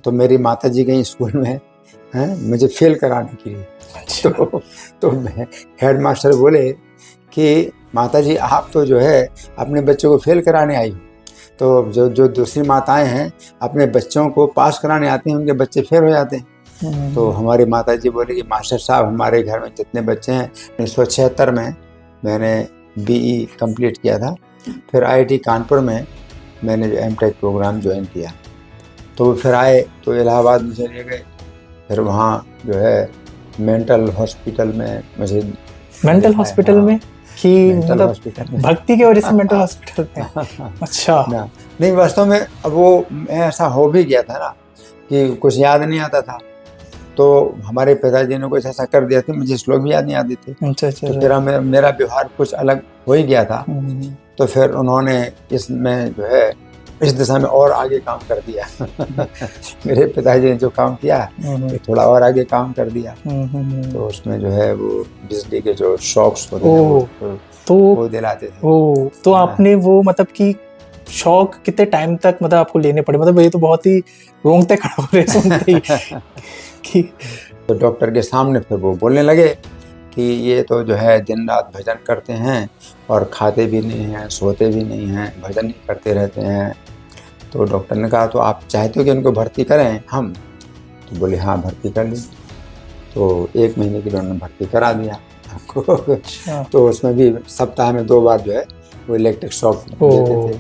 तो मेरी माताजी गई स्कूल में मुझे फेल कराने के लिए। अच्छा। तो हेडमास्टर बोले कि माताजी आप तो जो है अपने बच्चों को फेल कराने आई हो, तो जो दूसरी माताएं हैं अपने बच्चों को पास कराने आती हैं, उनके बच्चे फेल हो जाते हैं। तो हमारी माताजी बोली कि मास्टर साहब हमारे घर में जितने बच्चे हैं, 1976 में मैंने बीई कंप्लीट किया था, फिर आईआईटी कानपुर में मैंने जो एमटेक प्रोग्राम ज्वाइन किया। तो फिर आए तो इलाहाबाद मुझे ले गए, फिर वहाँ जो है मेंटल हॉस्पिटल में मुझे मेंटल हॉस्पिटल में कि मेंटल मतलब हॉस्पिटल में भक्ति की वजह से मेंटल हॉस्पिटल में? अच्छा। ना नहीं, वास्तव में अब वो ऐसा हो भी गया था ना कि कुछ याद नहीं आता था, तो हमारे पिताजी ने कुछ ऐसा कर दिया था, मुझे श्लोक भी याद नहीं आते थे। अच्छा अच्छा। तो फिर मेरा व्यवहार कुछ अलग हो ही गया था। तो फिर उन्होंने इसमें जो है इस दिशा में और आगे काम कर दिया। मेरे पिताजी ने जो काम किया ये थोड़ा और आगे काम कर दिया। तो उसमें जो है वो बिजली के जो शॉक्स होते हैं वो दिलाते थे। तो आपने वो मतलब कि शौक कितने टाइम तक मतलब आपको लेने पड़े? मतलब ये तो बहुत ही रोंगटे खड़े हो रहे सुनते ही कि तो डॉक्टर के सामने फिर वो बोलने लगे कि ये तो जो है दिन रात भजन करते हैं और खाते भी नहीं हैं, सोते भी नहीं हैं, भजन ही करते रहते हैं। तो डॉक्टर ने कहा तो आप चाहते हो कि उनको भर्ती करें हम? तो बोले हाँ भर्ती कर लीजिए। तो 1 महीने के लिए उन्होंने भर्ती करा दिया हमको। तो उसमें भी सप्ताह में 2 बार जो है वो इलेक्ट्रिक शॉक देते थे।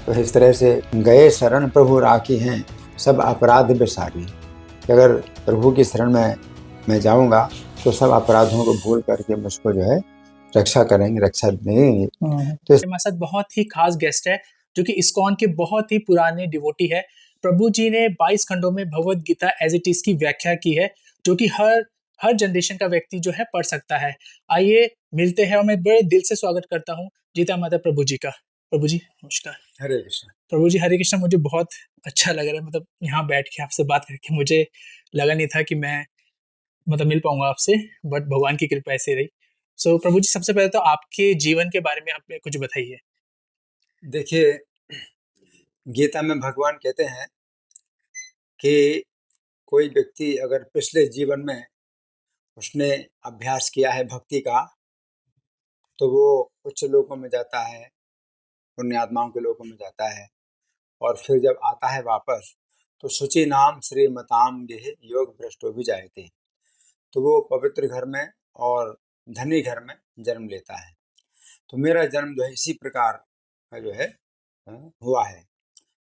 तो इस तरह से गए शरण प्रभु राखी हैं सब अपराध बेसारी, कि अगर प्रभु की शरण में मैं जाऊंगा तो सब अपराधों को भूल करके मुझको जो है रक्षा करेंगे, रक्षा देंगे। तो हमारे साथ बहुत ही खास गेस्ट है जो कि इस्कॉन के बहुत ही पुराने डिवोटी है। प्रभु जी ने 22 खंडों में Bhagavad Gita as it is की व्याख्या की है, जो कि हर जनरेशन का व्यक्ति जो है पढ़ सकता है। आइए मिलते हैं और मैं बड़े दिल से स्वागत करता हूँ गीता माता प्रभु जी का। प्रभु जी नमस्कार। हरे कृष्ण। प्रभु जी हरे कृष्ण। मुझे बहुत अच्छा लग रहा है, मतलब यहाँ बैठ के आपसे बात करके मुझे लगा नहीं था कि मैं मतलब मिल पाऊंगा आपसे, बट भगवान की कृपा ऐसे रही। सो प्रभु जी सबसे पहले तो आपके जीवन के बारे में आप कुछ बताइए। देखिए, गीता में भगवान कहते हैं कि कोई व्यक्ति अगर पिछले जीवन में उसने अभ्यास किया है भक्ति का, तो वो उच्च लोकों में जाता है, पुण्यात्माओं के लोकों में जाता है, और फिर जब आता है वापस तो शुचि नाम श्रीमताम गेह योग भ्रष्टो भी जायते, तो वो पवित्र घर में और धनी घर में जन्म लेता है। तो मेरा जन्म जो है इसी प्रकार का जो है हुआ है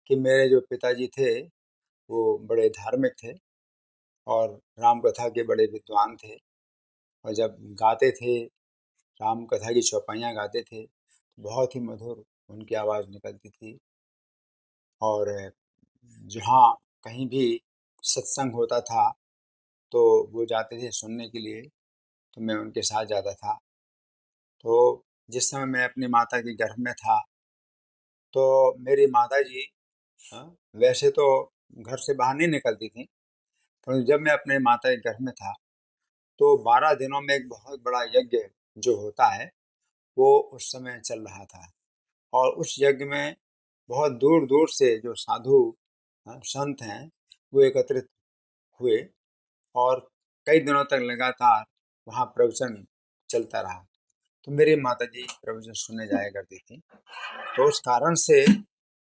कि मेरे जो पिताजी थे वो बड़े धार्मिक थे और राम कथा के बड़े विद्वान थे, और जब गाते थे राम कथा की चौपाइयाँ गाते थे तो बहुत ही मधुर उनकी आवाज़ निकलती थी। और जहाँ कहीं भी सत्संग होता था तो वो जाते थे सुनने के लिए, तो मैं उनके साथ जाता था। तो जिस समय मैं अपनी माता के गर्भ में था तो मेरी माताजी वैसे तो घर से बाहर नहीं निकलती थी, परंतु जब मैं अपने माता के गर्भ में था तो 12 दिनों में एक बहुत बड़ा यज्ञ जो होता है वो उस समय चल रहा था, और उस यज्ञ में बहुत दूर-दूर से जो साधु संत हैं वो एकत्रित हुए, और कई दिनों तक लगातार वहाँ प्रवचन चलता रहा। तो मेरी माताजी प्रवचन सुनने जाया करती थी। तो उस कारण से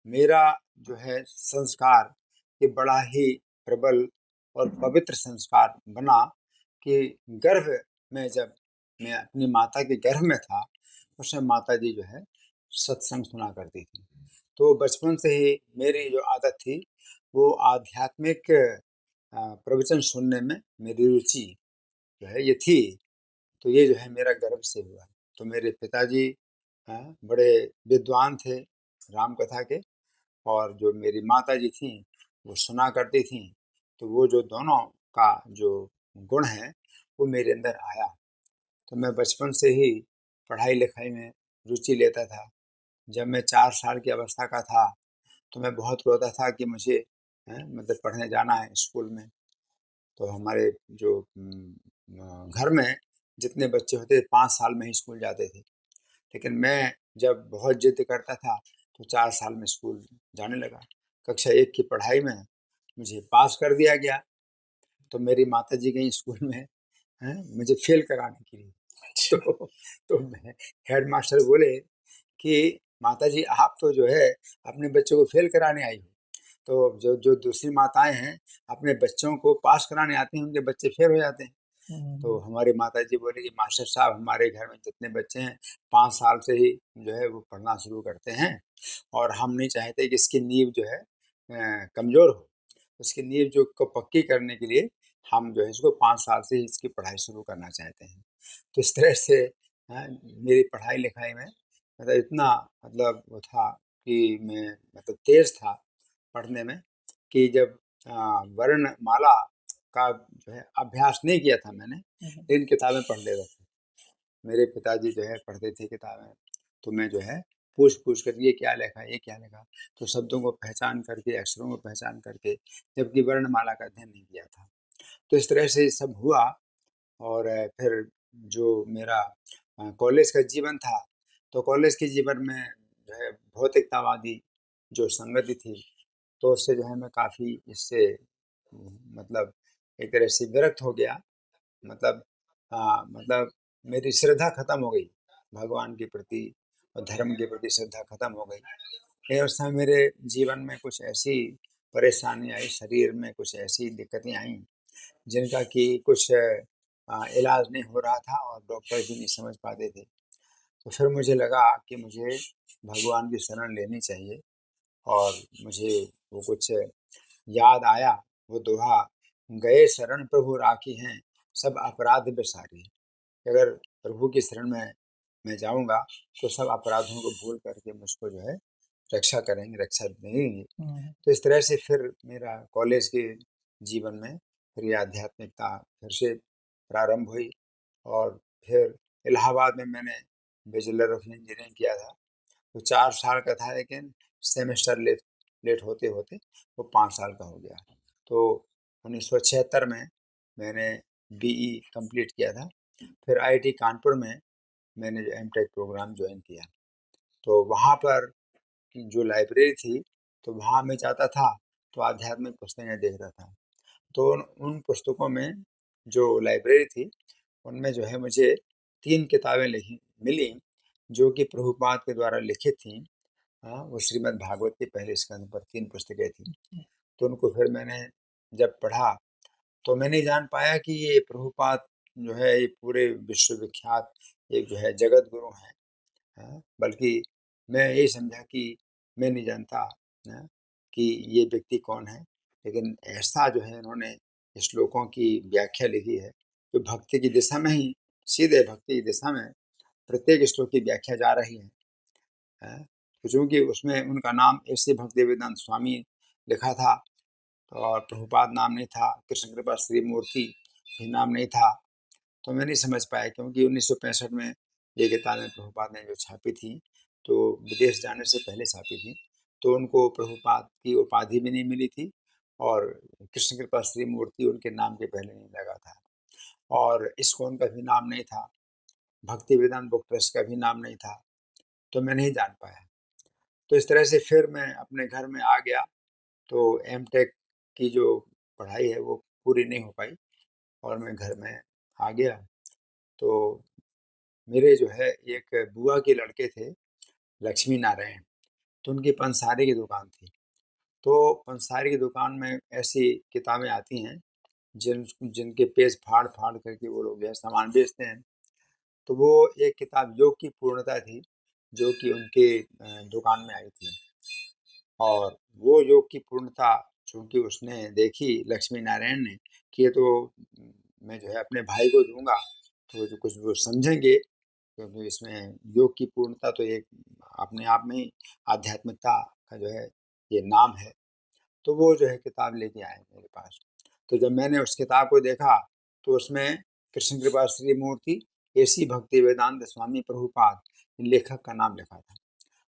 मेरा जो है संस्कार ये बड़ा ही प्रबल और पवित्र संस्कार बना कि गर्भ में जब मैं अपनी माता के गर्भ में था उस समय माताजी जो है सत्संग सुना करती थी। तो बचपन से ही मेरी जो आदत थी वो आध्यात्मिक प्रवचन सुनने में मेरी रुचि जो है ये थी। तो ये जो है मेरा गर्भ से हुआ। तो मेरे पिताजी बड़े विद्वान थे राम कथा के, और जो मेरी माताजी थीं वो सुना करती थीं। तो वो जो दोनों का जो गुण है वो मेरे अंदर आया। तो मैं बचपन से ही पढ़ाई लिखाई में रुचि लेता था। जब मैं 4 साल की अवस्था का था तो मैं बहुत रोता था कि मुझे मतलब पढ़ने जाना है स्कूल में। तो हमारे जो घर में जितने बच्चे होते थे 5 साल में ही स्कूल जाते थे, लेकिन मैं जब बहुत जिद करता था तो 4 साल में स्कूल जाने लगा। कक्षा 1 की पढ़ाई में मुझे पास कर दिया गया। तो मेरी माताजी गईं स्कूल में, मुझे फ़ेल कराने के लिए। अच्छा। तो मैं हेडमास्टर बोले कि माताजी आप तो जो है अपने बच्चों को फ़ेल कराने आई हो। तो जो जो दूसरी माताएँ हैं, अपने बच्चों को पास कराने आती हैं, उनके बच्चे फ़ेल हो जाते हैं। तो हुँ, हमारी माताजी बोली कि मास्टर साहब हमारे घर में जितने बच्चे हैं 5 साल से ही जो है वो पढ़ना शुरू करते हैं और हम नहीं चाहते कि इसकी नींव जो है कमज़ोर हो। उसकी नींव जो को पक्की करने के लिए हम जो है इसको 5 साल से ही इसकी पढ़ाई शुरू करना चाहते हैं। तो इस तरह से मेरी पढ़ाई-लिखाई में मतलब इतना मतलब वो था कि मैं मतलब तेज़ था पढ़ने में कि जब वर्णमाला का जो है अभ्यास नहीं किया था मैंने, हुँ, हुँ, लेकिन किताबें पढ़ लेता था। मेरे पिताजी जो है पढ़ते थे किताबें, तो मैं जो है पूछ-पूछ कर ये क्या लिखा है, ये क्या लिखा? तो शब्दों को पहचान करके, अक्षरों को पहचान करके, जबकि वर्णमाला का अध्ययन नहीं किया था। तो इस तरह से ये सब हुआ और फिर जो मेरा कॉलेज का जीवन था, तो कॉलेज के जीवन में जो है भौतिकतावादी जो संगति थी, तो उससे जो है मैं काफ़ी इससे मतलब एक तरह से विरक्त हो गया। मतलब मतलब मेरी श्रद्धा खत्म हो गई, भगवान के प्रति और धर्म के प्रति श्रद्धा खत्म हो गई। लेकिन उस समय मेरे जीवन में कुछ ऐसी परेशानी आई, शरीर में कुछ ऐसी दिक्कतें आईं, जिनका कि कुछ इलाज नहीं हो रहा था और डॉक्टर भी नहीं समझ पाते थे। तो फिर मुझे लगा कि मुझे भगवान की शरण लेनी चाहिए और मुझे वो कुछ याद आया, वो दोहा, "गए शरण प्रभु राखी हैं, सब अपराध बिसारी।" अगर प्रभु की शरण में मैं जाऊँगा, तो सब अपराधों को भूल करके मुझको जो है रक्षा करेंगे, रक्षा देंगे। हुँ, तो इस तरह से फिर मेरा कॉलेज के जीवन में फिर ये आध्यात्मिकता फिर से प्रारंभ हुई और फिर इलाहाबाद में मैंने बैचलर ऑफ इंजीनियरिंग किया था। तो 4 साल का था लेकिन सेमेस्टर लेट लेट होते-होते वो 5 साल का हो गया। तो 1976 में मैंने बीई कंप्लीट किया था। फिर आईआईटी कानपुर में मैंने जो एमटेक प्रोग्राम जॉइन किया। तो वहाँ पर जो लाइब्रेरी थी, तो वहाँ मैं जाता था, तो आध्यात्मिक पुस्तकें देखता था। तो उन उन पुस्तकों में जो लाइब्रेरी थी, उनमें जो है मुझे 3 किताबें लिखी मिली, जो कि प्रभुपाद के द्वारा लिखित थीं। वो श्रीमद् भागवत के पहले स्कंद पर 3 पुस्तकें थीं। तो उनको फिर मैंने जब पढ़ा, तो मैं नहीं जान पाया कि ये प्रभुपाद जो है, ये पूरे विश्व विख्यात एक जो है जगत गुरु हैं। बल्कि मैं यही समझा कि मैं नहीं जानता कि ये व्यक्ति कौन है, लेकिन ऐसा जो है इन्होंने श्लोकों की व्याख्या लिखी है, जो भक्ति की दिशा में ही सीधे भक्ति की दिशा में प्रत्येक श्लोक की व्याख्या जा रही है। तो चूँकि उसमें उनका नाम ऐसे भक्तिवेदांत स्वामी लिखा था और प्रभुपाद नाम नहीं था, कृष्ण कृपा श्री मूर्ति भी नाम नहीं था। तो मैं नहीं समझ पाया क्योंकि 1965 में ये किताबें प्रभुपाद ने जो छापी थी, तो विदेश जाने से पहले छापी थी। तो उनको प्रभुपाद की उपाधि भी नहीं मिली थी और कृष्ण कृपा श्री मूर्ति उनके नाम के पहले नहीं लगा था और इस्कॉन का भी नाम नहीं था, भक्ति वेदांत बुक ट्रस्ट का भी नाम नहीं था, तो मैं नहीं जान पाया। तो इस तरह से फिर मैं अपने घर में आ गया, तो एमटेक की जो पढ़ाई है वो पूरी नहीं हो पाई और मैं घर में आ गया। तो मेरे जो है एक बुआ के लड़के थे, लक्ष्मी नारायण, तो उनकी पंसारी की दुकान थी। तो पंसारी की दुकान में ऐसी किताबें आती हैं, जिनके पेज फाड़-फाड़ करके वो लोग जो है सामान बेचते हैं। तो वो एक किताब योग की पूर्णता थी, जो कि उनके दुकान में आई थी और वो योग की पूर्णता चूँकि उसने देखी लक्ष्मी नारायण ने कि ये तो मैं जो है अपने भाई को दूँगा, तो जो कुछ वो समझेंगे क्योंकि इसमें योग की पूर्णता तो एक अपने आप में ही आध्यात्मिकता का जो है ये नाम है। तो वो जो है किताब लेके आए मेरे पास। तो जब मैंने उस किताब को देखा तो उसमें कृष्ण कृपा श्री मूर्ति एसी भक्तिवेदांत स्वामी प्रभुपाद लेखक का नाम लिखा था।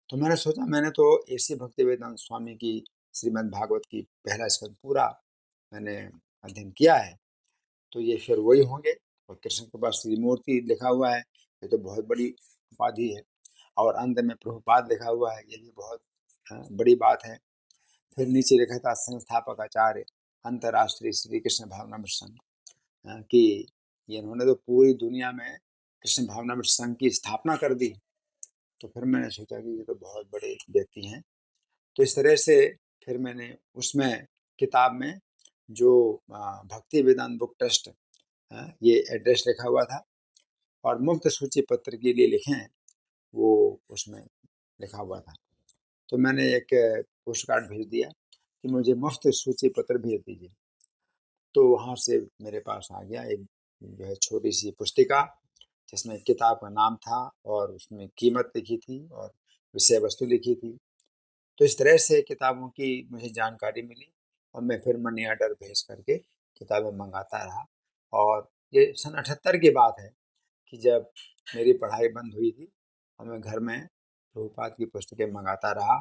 तो मैंने सोचा मैंने तो एसी भक्तिवेदांत स्वामी की श्रीमद् भागवत की पहला स्कंद पूरा मैंने अध्ययन किया है। तो ये फिर वही होंगे और कृष्ण कृपा श्री मूर्ति लिखा हुआ है, ये तो बहुत बड़ी उपाधि है और अंत में प्रभुपाद लिखा हुआ है, ये भी बहुत बड़ी बात है। फिर नीचे लिखा था संस्थापक आचार्य अंतर्राष्ट्रीय श्री कृष्ण भावनामृत संघ कि इन्होंने तो पूरी दुनिया में कृष्ण भावनामृत संघ की स्थापना कर दी। तो फिर मैंने सोचा कि ये तो बहुत बड़े व्यक्ति हैं। तो इस तरह से फिर मैंने उसमें किताब में जो भक्ति वेदांत बुक ट्रस्ट ये एड्रेस लिखा हुआ था और मुफ्त सूची पत्र के लिए लिखें वो उसमें लिखा हुआ था। तो मैंने एक पोस्ट कार्ड भेज दिया कि मुझे मुफ्त सूची पत्र भेज दीजिए। तो वहाँ से मेरे पास आ गया एक जो है छोटी सी पुस्तिका जिसमें किताब का नाम था और उसमें कीमत लिखी थी और विषय वस्तु लिखी थी। तो इस तरह से किताबों की मुझे जानकारी मिली और मैं फिर मनी ऑर्डर भेज करके किताबें मंगाता रहा। और ये सन 78 की बात है कि जब मेरी पढ़ाई बंद हुई थी और मैं घर में प्रभुपाद की पुस्तकें मंगाता रहा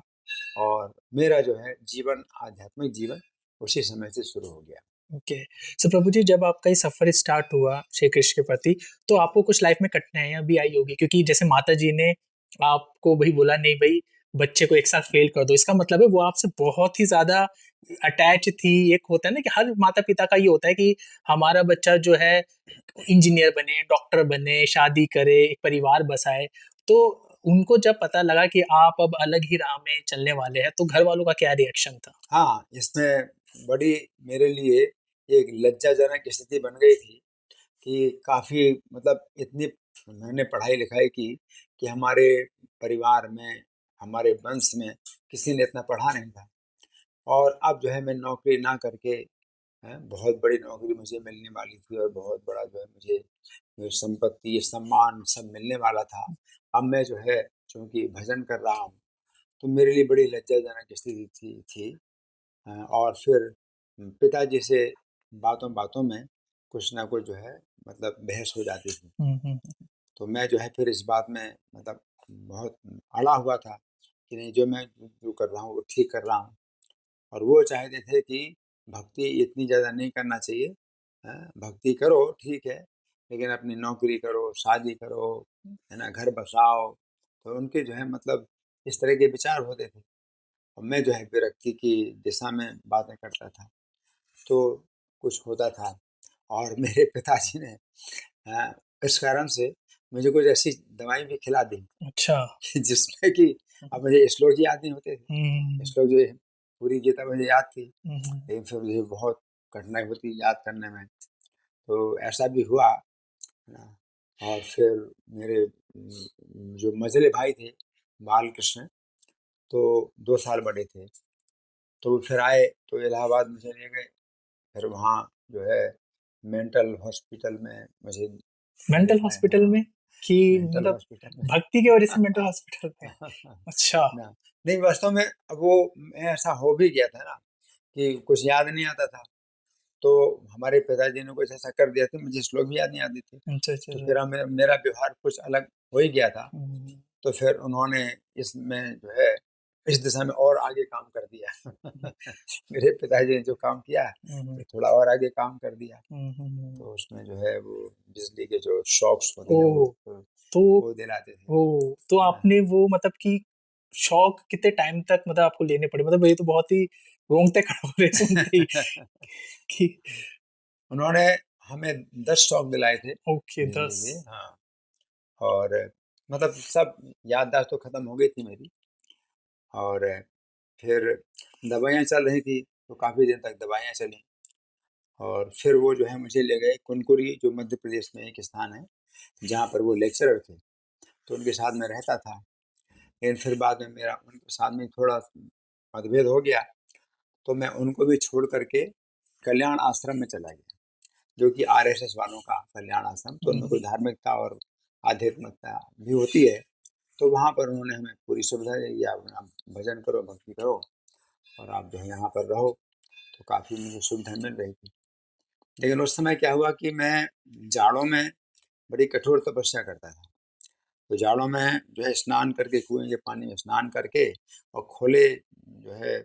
और मेरा जो है जीवन, आध्यात्मिक जीवन उसी समय से शुरू हो गया। ओके। सो प्रभु जी, जब आपका ये सफ़र स्टार्ट हुआ श्री कृष्ण के प्रति, तो आपको कुछ लाइफ में कठिनाइयाँ भी आई होगी, क्योंकि जैसे माता जी ने आपको वही बोला, नहीं भई बच्चे को एक साथ फेल कर दो, इसका मतलब है वो आपसे बहुत ही ज़्यादा अटैच थी। एक होता है ना कि हर माता-पिता का ये होता है कि हमारा बच्चा जो है इंजीनियर बने, डॉक्टर बने, शादी करे, एक परिवार बसाए। तो उनको जब पता लगा कि आप अब अलग ही राह में चलने वाले हैं, तो घर वालों का क्या रिएक्शन था? हाँ, इसमें बड़ी मेरे लिए एक लज्जाजनक स्थिति बन गई थी कि काफ़ी मतलब इतनी मैंने पढ़ाई-लिखाई की कि हमारे परिवार में, हमारे वंश में किसी ने इतना पढ़ा नहीं था। और अब जो है मैं नौकरी ना करके बहुत बड़ी नौकरी मुझे मिलने वाली थी और बहुत बड़ा जो है मुझे जो संपत्ति, सम्मान सब मिलने वाला था। अब मैं जो है चूँकि भजन कर रहा हूँ, तो मेरे लिए बड़ी लज्जाजनक स्थिति थी। और फिर पिताजी से बातों-बातों में कुछ ना कुछ जो है मतलब बहस हो जाती थी। हुँ, हुँ, हुँ। तो मैं जो है फिर इस बात में मतलब बहुत अड़ा हुआ था कि नहीं, जो मैं जो कर रहा हूँ वो ठीक कर रहा हूँ। और वो चाहते थे कि भक्ति इतनी ज़्यादा नहीं करना चाहिए। भक्ति करो ठीक है, लेकिन अपनी नौकरी करो, शादी करो, है ना? घर बसाओ। तो उनके जो है मतलब इस तरह के विचार होते थे और मैं जो है विरक्ति की दिशा में बातें करता था। तो कुछ होता था और मेरे पिताजी ने इस कारण से मुझे कुछ ऐसी दवाई भी खिला दी अच्छा। कि जिसमें कि अब मुझे श्लोक ही याद नहीं होते थे। हुँ, श्लोक जो है पूरी गीता मुझे याद थी, हुँ, हुँ। लेकिन फिर मुझे बहुत कठिनाई होती याद करने में। तो ऐसा भी हुआ, है ना? और फिर मेरे जो मझले भाई थे बालकृष्ण, तो 2 साल बड़े थे। तो वो फिर आए तो इलाहाबाद मुझे ले गए। फिर वहाँ जो है मेंटल हॉस्पिटल में मुझे मेंटल दिखाएँ, हॉस्पिटल हाँ, में कि मेंटल मतलब हॉस्पिटल में। भक्ति की वजह से मेंटल हॉस्पिटल में? अच्छा। ना, नहीं वास्तव में अब वो ऐसा हो भी गया था ना कि कुछ याद नहीं आता था। तो हमारे पिताजी ने कुछ ऐसा कर दिया था, मुझे श्लोक भी याद नहीं आती थी। अच्छा, अच्छा, तो अच्छा। फिर मेरा व्यवहार कुछ अलग हो ही गया था। हुँ, तो फिर उन्होंने इसमें जो है इस दिशा में और आगे काम कर दिया। हुँ, मेरे पिताजी ने जो काम किया, हुँ, हुँ, ये थोड़ा और आगे काम कर दिया। हुँ, हुँ, हुँ। तो उसमें जो है वो बिजली के जो शॉक्स होते हैं ओह! तो वो दिलाते थे, तो है ना? आपने वो मतलब कि शॉक कितने टाइम तक मतलब आपको लेने पड़े? मतलब ये तो बहुत ही रोंगटे खड़े हो रहे सुन के ही कि उन्होंने हमें 10 शॉक दिलाए थे ओके, बिजली 10। के, हाँ। और मतलब सब याददाश्त तो खत्म हो गई थी मेरी। और फिर दवाइयाँ चल रही थी, तो काफ़ी दिन तक दवाइयाँ चलीं। और फिर वो जो है मुझे ले गए कुनकुरी, जो मध्य प्रदेश में एक स्थान है, जहाँ पर वो लेक्चरर थे, तो उनके साथ मैं रहता था। लेकिन फिर बाद में मेरा उनके साथ में थोड़ा मतभेद हो गया, तो मैं उनको भी छोड़ कर के कल्याण आश्रम में चला गया, जो कि आरएसएस वालों का कल्याण आश्रम। तो हुँ, उनमें कोई हुँ। धार्मिकता और आध्यात्मिकता भी होती है। तो वहाँ पर उन्होंने हमें पूरी सुविधा दी कि आप भजन करो, भक्ति करो और आप जो है यहाँ पर रहो। तो काफ़ी मुझे सुविधा मिल रही थी। लेकिन उस समय क्या हुआ कि मैं जाड़ों में बड़ी कठोर तपस्या करता था। तो जाड़ों में जो है स्नान करके, कुएँ के पानी में स्नान करके और खुले जो है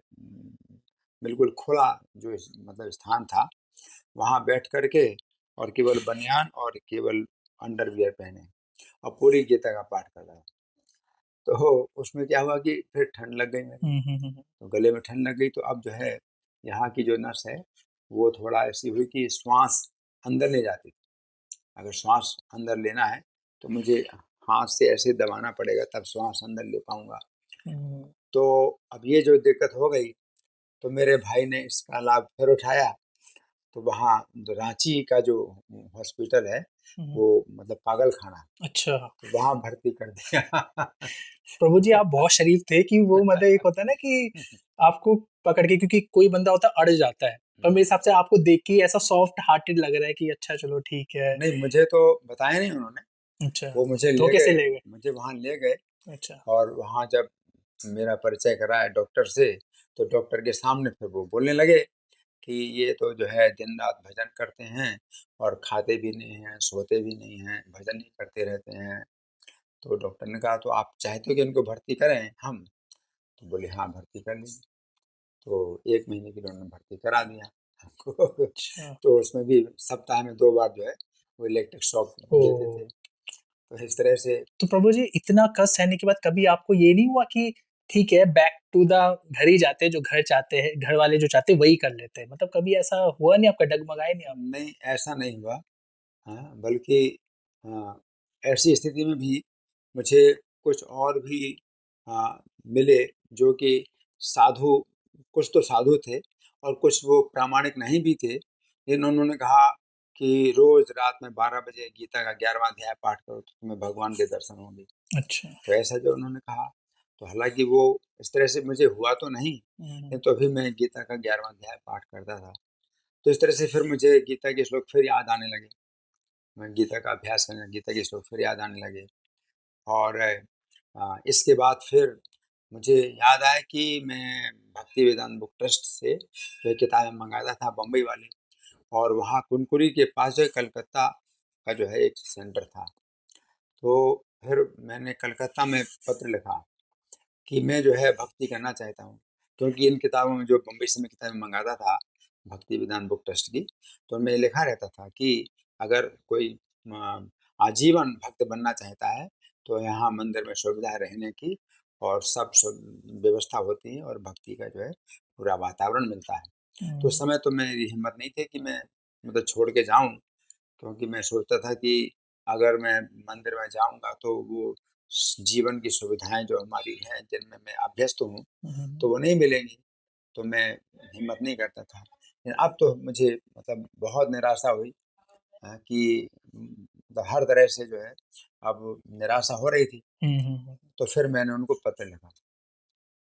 बिल्कुल खुला जो मतलब स्थान था, वहाँ बैठ कर के और केवल बनियान और केवल अंडरवियर पहने और पूरी गीता का पाठ कर रहा। तो उसमें क्या हुआ कि फिर ठंड लग गई मेरे, हुँ, हुँ, हुँ, हुँ। तो गले में ठंड लग गई। तो अब जो है यहाँ की जो नस है वो थोड़ा ऐसी हुई कि श्वास अंदर नहीं जाती। अगर श्वास अंदर लेना है तो मुझे हाथ से ऐसे दबाना पड़ेगा, तब श्वास अंदर ले पाऊँगा। तो अब ये जो दिक्कत हो गई, तो मेरे भाई ने इसका लाभ फिर उठाया। तो वहाँ जो रांची का जो हॉस्पिटल है, वो मतलब पागल खाना, अच्छा। तो वहाँ भर्ती कर दिया। प्रभु जी आप बहुत शरीफ थे कि वो मतलब एक होता है ना कि आपको पकड़ के, क्योंकि कोई बंदा होता है अड़ जाता है, पर मेरे हिसाब से आपको देख के ही ऐसा सॉफ्ट हार्टेड लग रहा है कि अच्छा चलो ठीक है। नहीं, मुझे तो बताया नहीं उन्होंने, अच्छा, वो मुझे ले धोखे से गए, ले गए। मुझे वहाँ ले गए। अच्छा। और वहाँ जब मेरा परिचय कराया डॉक्टर से, तो डॉक्टर के सामने फिर वो बोलने लगे कि ये तो जो है दिन-रात भजन करते हैं और खाते भी नहीं हैं, सोते भी नहीं हैं, भजन ही करते रहते हैं। तो डॉक्टर ने कहा, "तो आप चाहते हो कि इनको भर्ती करें हम?" तो बोले, "हाँ, भर्ती कर लीजिए।" तो 1 महीने के लिए उन्होंने भर्ती करा दिया हमको। अच्छा। तो उसमें भी सप्ताह में 2 बार जो है वो इलेक्ट्रिक शॉक देते ओह! थे। तो इस तरह से तो प्रभु जी इतना कष्ट सहने के बाद कभी आपको ये नहीं हुआ कि ठीक है बैक टू द घर ही जाते हैं, जो घर चाहते हैं, घर वाले जो चाहते हैं वही कर लेते हैं? मतलब कभी ऐसा हुआ नहीं, आपका डगमगाए नहीं आप? नहीं, ऐसा नहीं हुआ। हाँ, बल्कि हाँ, ऐसी स्थिति में भी मुझे कुछ और भी मिले, जो कि साधु, कुछ तो साधु थे और कुछ वो प्रामाणिक नहीं भी थे। लेकिन उन्होंने कहा कि रोज़ रात में 12 बजे गीता का 11वाँ अध्याय पाठ करो तो तुम्हें भगवान के दर्शन होंगे। अच्छा। तो ऐसा जो उन्होंने कहा, तो हालाँकि वो इस तरह से मुझे हुआ तो नहीं, लेकिन तो भी मैं गीता का 11वाँ अध्याय पाठ करता था। तो इस तरह से फिर मुझे गीता के श्लोक फिर याद आने लगे। मैं गीता का अभ्यास करने, गीता के श्लोक फिर याद आने लगे। और इसके बाद फिर मुझे याद आया कि मैं भक्ति वेदांत बुक ट्रस्ट से जो है किताबें मँगाता था, बम्बई वाली। और वहाँ कुनकुरी के पास जो है कलकत्ता का जो है एक सेंटर था। तो फिर मैंने कलकत्ता में पत्र लिखा कि मैं जो है भक्ति करना चाहता हूँ। क्योंकि इन किताबों में, जो बम्बई से मैं किताबें मँगाता था, भक्ति विधान बुक ट्रस्ट की, तो उनमें लिखा रहता था कि अगर कोई आजीवन भक्त बनना चाहता है, तो यहाँ मंदिर में सुविधा है रहने की और सब व्यवस्था होती है और भक्ति का जो है पूरा वातावरण मिलता है। तो उस समय तो मेरी हिम्मत नहीं थी कि मैं मतलब छोड़ के जाऊँ, क्योंकि मैं सोचता था कि अगर मैं मंदिर में जाऊँगा तो वो जीवन की सुविधाएँ जो हमारी हैं, जिनमें मैं अभ्यस्त हूँ, तो वो नहीं मिलेंगी। तो मैं हिम्मत नहीं करता था। लेकिन अब तो मुझे मतलब बहुत निराशा हुई कि मतलब हर तरह से जो है अब निराशा हो रही थी। तो फिर मैंने उनको पत्र लिखा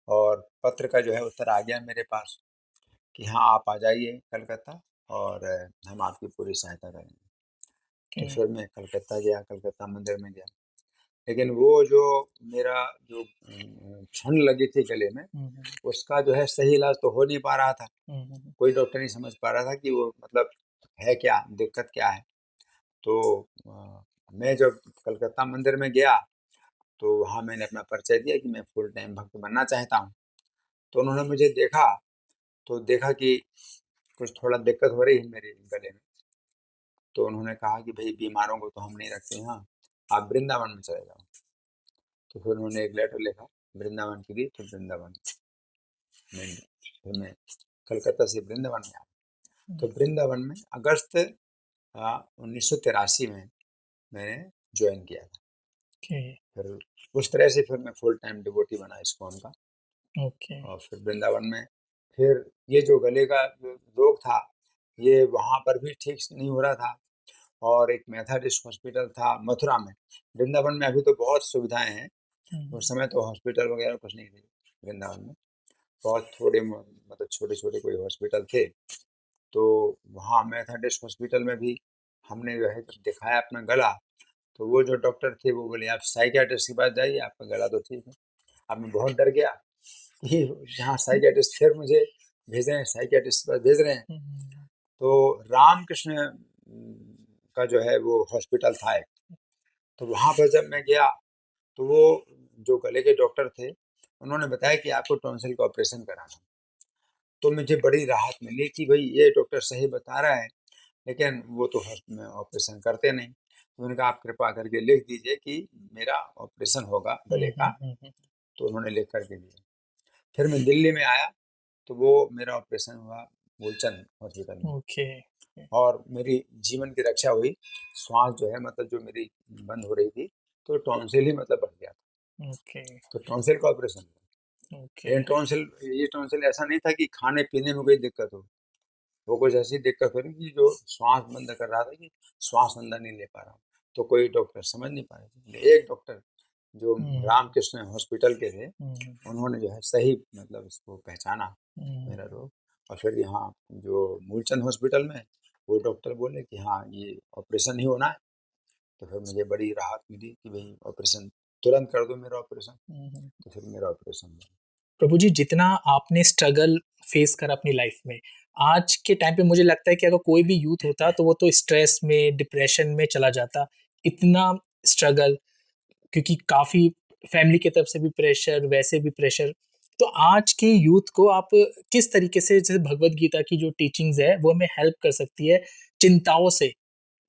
और पत्र का जो है उत्तर आ गया मेरे पास कि हाँ, आप आ जाइए कलकत्ता और हम आपकी पूरी सहायता करेंगे। तो फिर मैं कलकत्ता गया, कलकत्ता मंदिर में गया। लेकिन वो जो मेरा जो ठंड लगी थी गले में, उसका जो है सही इलाज तो हो नहीं पा रहा था। कोई डॉक्टर नहीं समझ पा रहा था कि वो मतलब है क्या, दिक्कत क्या है। तो मैं जब कलकत्ता मंदिर में गया, तो वहाँ मैंने अपना परिचय दिया कि मैं फुल टाइम भक्त बनना चाहता हूँ। तो उन्होंने मुझे देखा, तो देखा कि कुछ थोड़ा दिक्कत हो रही है मेरे गले में। तो उन्होंने कहा कि भई बीमारों को तो हम नहीं रखते यहाँ, आप वृंदावन में चले जाओ। तो फिर उन्होंने एक लेटर लिखा वृंदावन के लिए, तो वृंदावन में फिर मैं कलकत्ता से वृंदावन में आया। तो वृंदावन में अगस्त 1983 में मैंने जॉइन किया था। फिर उस तरह से फिर मैं फुल टाइम डिवोटी बना इस्कॉन का। ओके। और फिर वृंदावन में फिर ये जो गले का जो रोग था, ये वहाँ पर भी ठीक नहीं हो रहा था। और एक मेथोडिस्ट हॉस्पिटल था मथुरा में। वृंदावन में अभी तो बहुत सुविधाएँ हैं, उस समय तो हॉस्पिटल वगैरह कुछ नहीं थे वृंदावन में। बहुत थोड़े मतलब छोटे-छोटे कोई हॉस्पिटल थे। तो वहाँ मेथोडिस्ट हॉस्पिटल में भी हमने जो है जब दिखाया अपना गला, तो वो जो डॉक्टर थे वो बोले, "आप साइकियाट्रिस्ट के पास जाइए, आपका गला तो ठीक है।" अब मैं बहुत डर गया कि जहाँ साइकियाट्रिस्ट फिर मुझे भेज रहे हैं, साइकियाट्रिस्ट के पास भेज रहे हैं। तो रामकृष्ण का जो है वो हॉस्पिटल था एक, तो वहाँ पर जब मैं गया, तो वो जो गले के डॉक्टर थे, उन्होंने बताया कि आपको टॉन्सिल का ऑपरेशन कराना है। तो मुझे बड़ी राहत मिली कि भई ये डॉक्टर सही बता रहा है, लेकिन वो तो में ऑपरेशन करते नहीं। तो उन्होंने कहा, आप कृपा करके लिख दीजिए कि मेरा ऑपरेशन होगा गले का, तो उन्होंने लिख कर के दिया। फिर मैं दिल्ली में आया, तो वो मेरा ऑपरेशन हुआ मूलचंद हॉस्पिटल में। ओके। और मेरी जीवन की रक्षा हुई। श्वास जो है मतलब जो मेरी बंद हो रही थी, तो टॉन्सिल ही मतलब बढ़ गया था, ओके। तो टॉन्सिल का ऑपरेशन हुआ। ओके। लेकिन ये टॉन्सिल ऐसा नहीं था कि खाने पीने में कोई दिक्कत हो, वो कुछ ऐसी दिक्कत हो रही कि जो श्वास बंद कर रहा था कि श्वास अंदर नहीं ले पा रहा हूँ। तो कोई डॉक्टर समझ नहीं पा रहे थे। एक डॉक्टर जो रामकृष्ण हॉस्पिटल के थे, उन्होंने जो है सही मतलब इसको पहचाना मेरा रोग। और फिर यहाँ जो मूलचंद हॉस्पिटल में वो डॉक्टर बोले कि हाँ ये ऑपरेशन ही होना है। तो फिर मुझे बड़ी राहत मिली कि भाई ऑपरेशन तुरंत कर दो मेरा ऑपरेशन। तो फिर मेरा ऑपरेशन हुआ। प्रभु जी, जितना आपने स्ट्रगल फेस करा अपनी लाइफ में, आज के टाइम पे मुझे लगता है कि अगर कोई भी यूथ होता तो वो तो स्ट्रेस में, डिप्रेशन में चला जाता। इतना स्ट्रगल, क्योंकि काफ़ी फैमिली की तरफ से भी प्रेशर, वैसे भी प्रेशर। तो आज के यूथ को आप किस तरीके से, जैसे भगवत गीता की जो टीचिंग्स है वो हमें हेल्प कर सकती है चिंताओं से,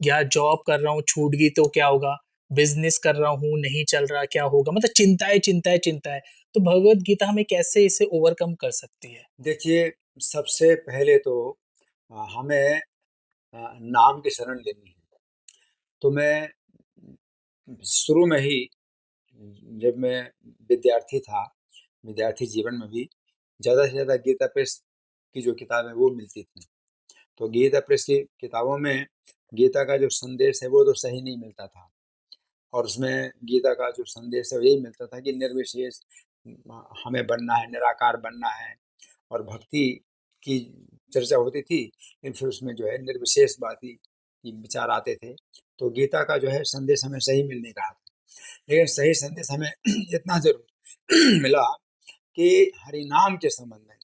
या जॉब कर रहा हूँ छूट गई तो क्या होगा, बिजनेस कर रहा हूँ नहीं चल रहा क्या होगा, मतलब चिंताएं चिंताएं चिंताएं। तो भगवत गीता हमें कैसे इसे ओवरकम कर सकती है? देखिए, सबसे पहले तो हमें नाम की शरण लेनी है। तो मैं शुरू में ही जब मैं विद्यार्थी था, विद्यार्थी जीवन में भी ज़्यादा से ज़्यादा गीता प्रेस की जो किताबें वो मिलती थी। तो गीता प्रेस की किताबों में गीता का जो संदेश है वो तो सही नहीं मिलता था। और उसमें गीता का जो संदेश है वो यही मिलता था कि निर्विशेष हमें बनना है, निराकार बनना है। और भक्ति की चर्चा होती थी, लेकिन फिर उसमें जो है निर्विशेषवादी की विचार आते थे। तो गीता का जो है संदेश हमें सही मिल नहीं रहा था। लेकिन सही संदेश हमें इतना ज़रूर मिला कि हरिनाम के संबंध में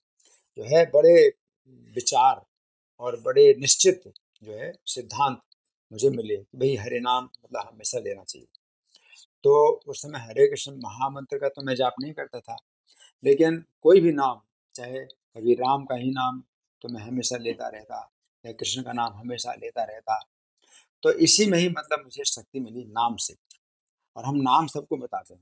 जो है बड़े विचार और बड़े निश्चित जो है सिद्धांत मुझे मिले कि भई हरिनाम मतलब हमेशा लेना चाहिए। तो उस समय हरे कृष्ण महामंत्र का तो मैं जाप नहीं करता था, लेकिन कोई भी नाम, चाहे कभी राम का ही नाम तो मैं हमेशा लेता रहता, या कृष्ण का नाम हमेशा लेता रहता। तो इसी में ही मतलब मुझे शक्ति मिली नाम से। और हम नाम सबको बताते हैं।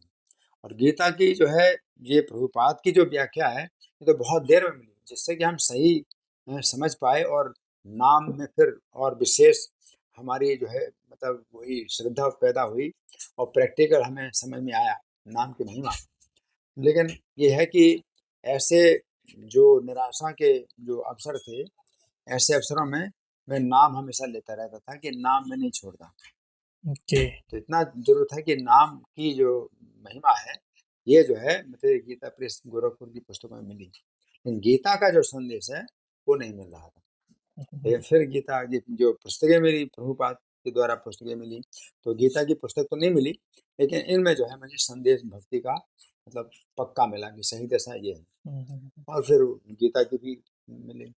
और गीता की जो है ये प्रभुपाद की जो व्याख्या है, ये तो बहुत देर में मिली, जिससे कि हम सही समझ पाए। और नाम में फिर और विशेष हमारी जो है मतलब वही श्रद्धा पैदा हुई, और प्रैक्टिकल हमें समझ में आया नाम की महिमा। लेकिन ये है कि ऐसे जो निराशा के जो अवसर थे, ऐसे अवसरों में मैं नाम हमेशा लेता रहता था कि नाम मैं नहीं छोड़ता। ओके। तो इतना ज़रूर था कि नाम की जो महिमा है, ये जो है मुझे गीता प्रेस गोरखपुर की पुस्तकों में मिली। लेकिन गीता का जो संदेश है, वो नहीं मिल रहा था। लेकिन फिर गीता की जो पुस्तकें मिली, प्रभुपाद के द्वारा पुस्तकें मिली, तो गीता की पुस्तक तो नहीं मिली, लेकिन इनमें जो है मुझे संदेश भक्ति का मतलब पक्का मिला कि सही दशा ये है। और फिर गीता की भी मिली।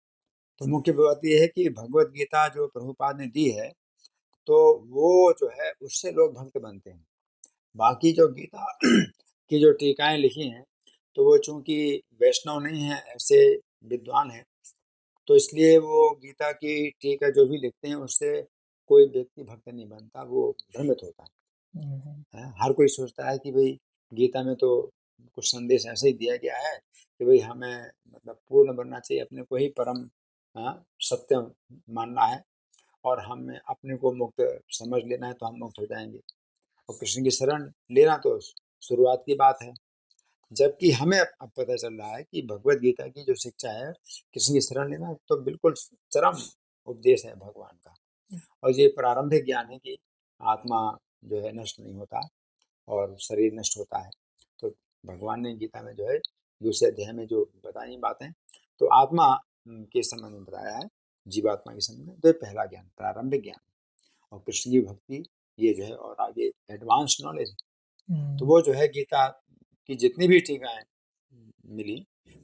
तो मुख्य बात ये है कि भगवत गीता जो प्रभुपाद ने दी है, तो वो जो है उससे लोग भक्त बनते हैं। बाकी जो गीता की जो टीकाएँ लिखी हैं, तो वो चूँकि वैष्णव नहीं हैं, ऐसे विद्वान हैं, तो इसलिए वो गीता की टीका जो भी लिखते हैं, उससे कोई व्यक्ति भक्त नहीं बनता, वो भ्रमित होता है। हर कोई सोचता है कि भई गीता में तो कुछ संदेश ऐसे ही दिया गया है कि भई हमें मतलब पूर्ण बनना चाहिए, अपने को ही परम सत्य मानना है, और हमें अपने को मुक्त समझ लेना है तो हम मुक्त हो जाएँगे। और कृष्ण की शरण लेना तो शुरुआत की बात है। जबकि हमें अब पता चल रहा है कि भगवत गीता की जो शिक्षा है, कृष्ण की शरण लेना तो बिल्कुल चरम उपदेश है भगवान का। और ये प्रारंभिक ज्ञान है कि आत्मा जो है नष्ट नहीं होता और शरीर नष्ट होता है। तो भगवान ने गीता में जो है दूसरे अध्याय में जो बताई बातें, तो आत्मा के संबंध में बताया है, जीवात्मा के संबंध में। तो ये पहला ज्ञान, प्रारंभिक ज्ञान। और कृष्ण की भक्ति ये जो है और आगे एडवांस नॉलेज। तो वो जो है गीता की जितनी भी टीकाएँ मिली,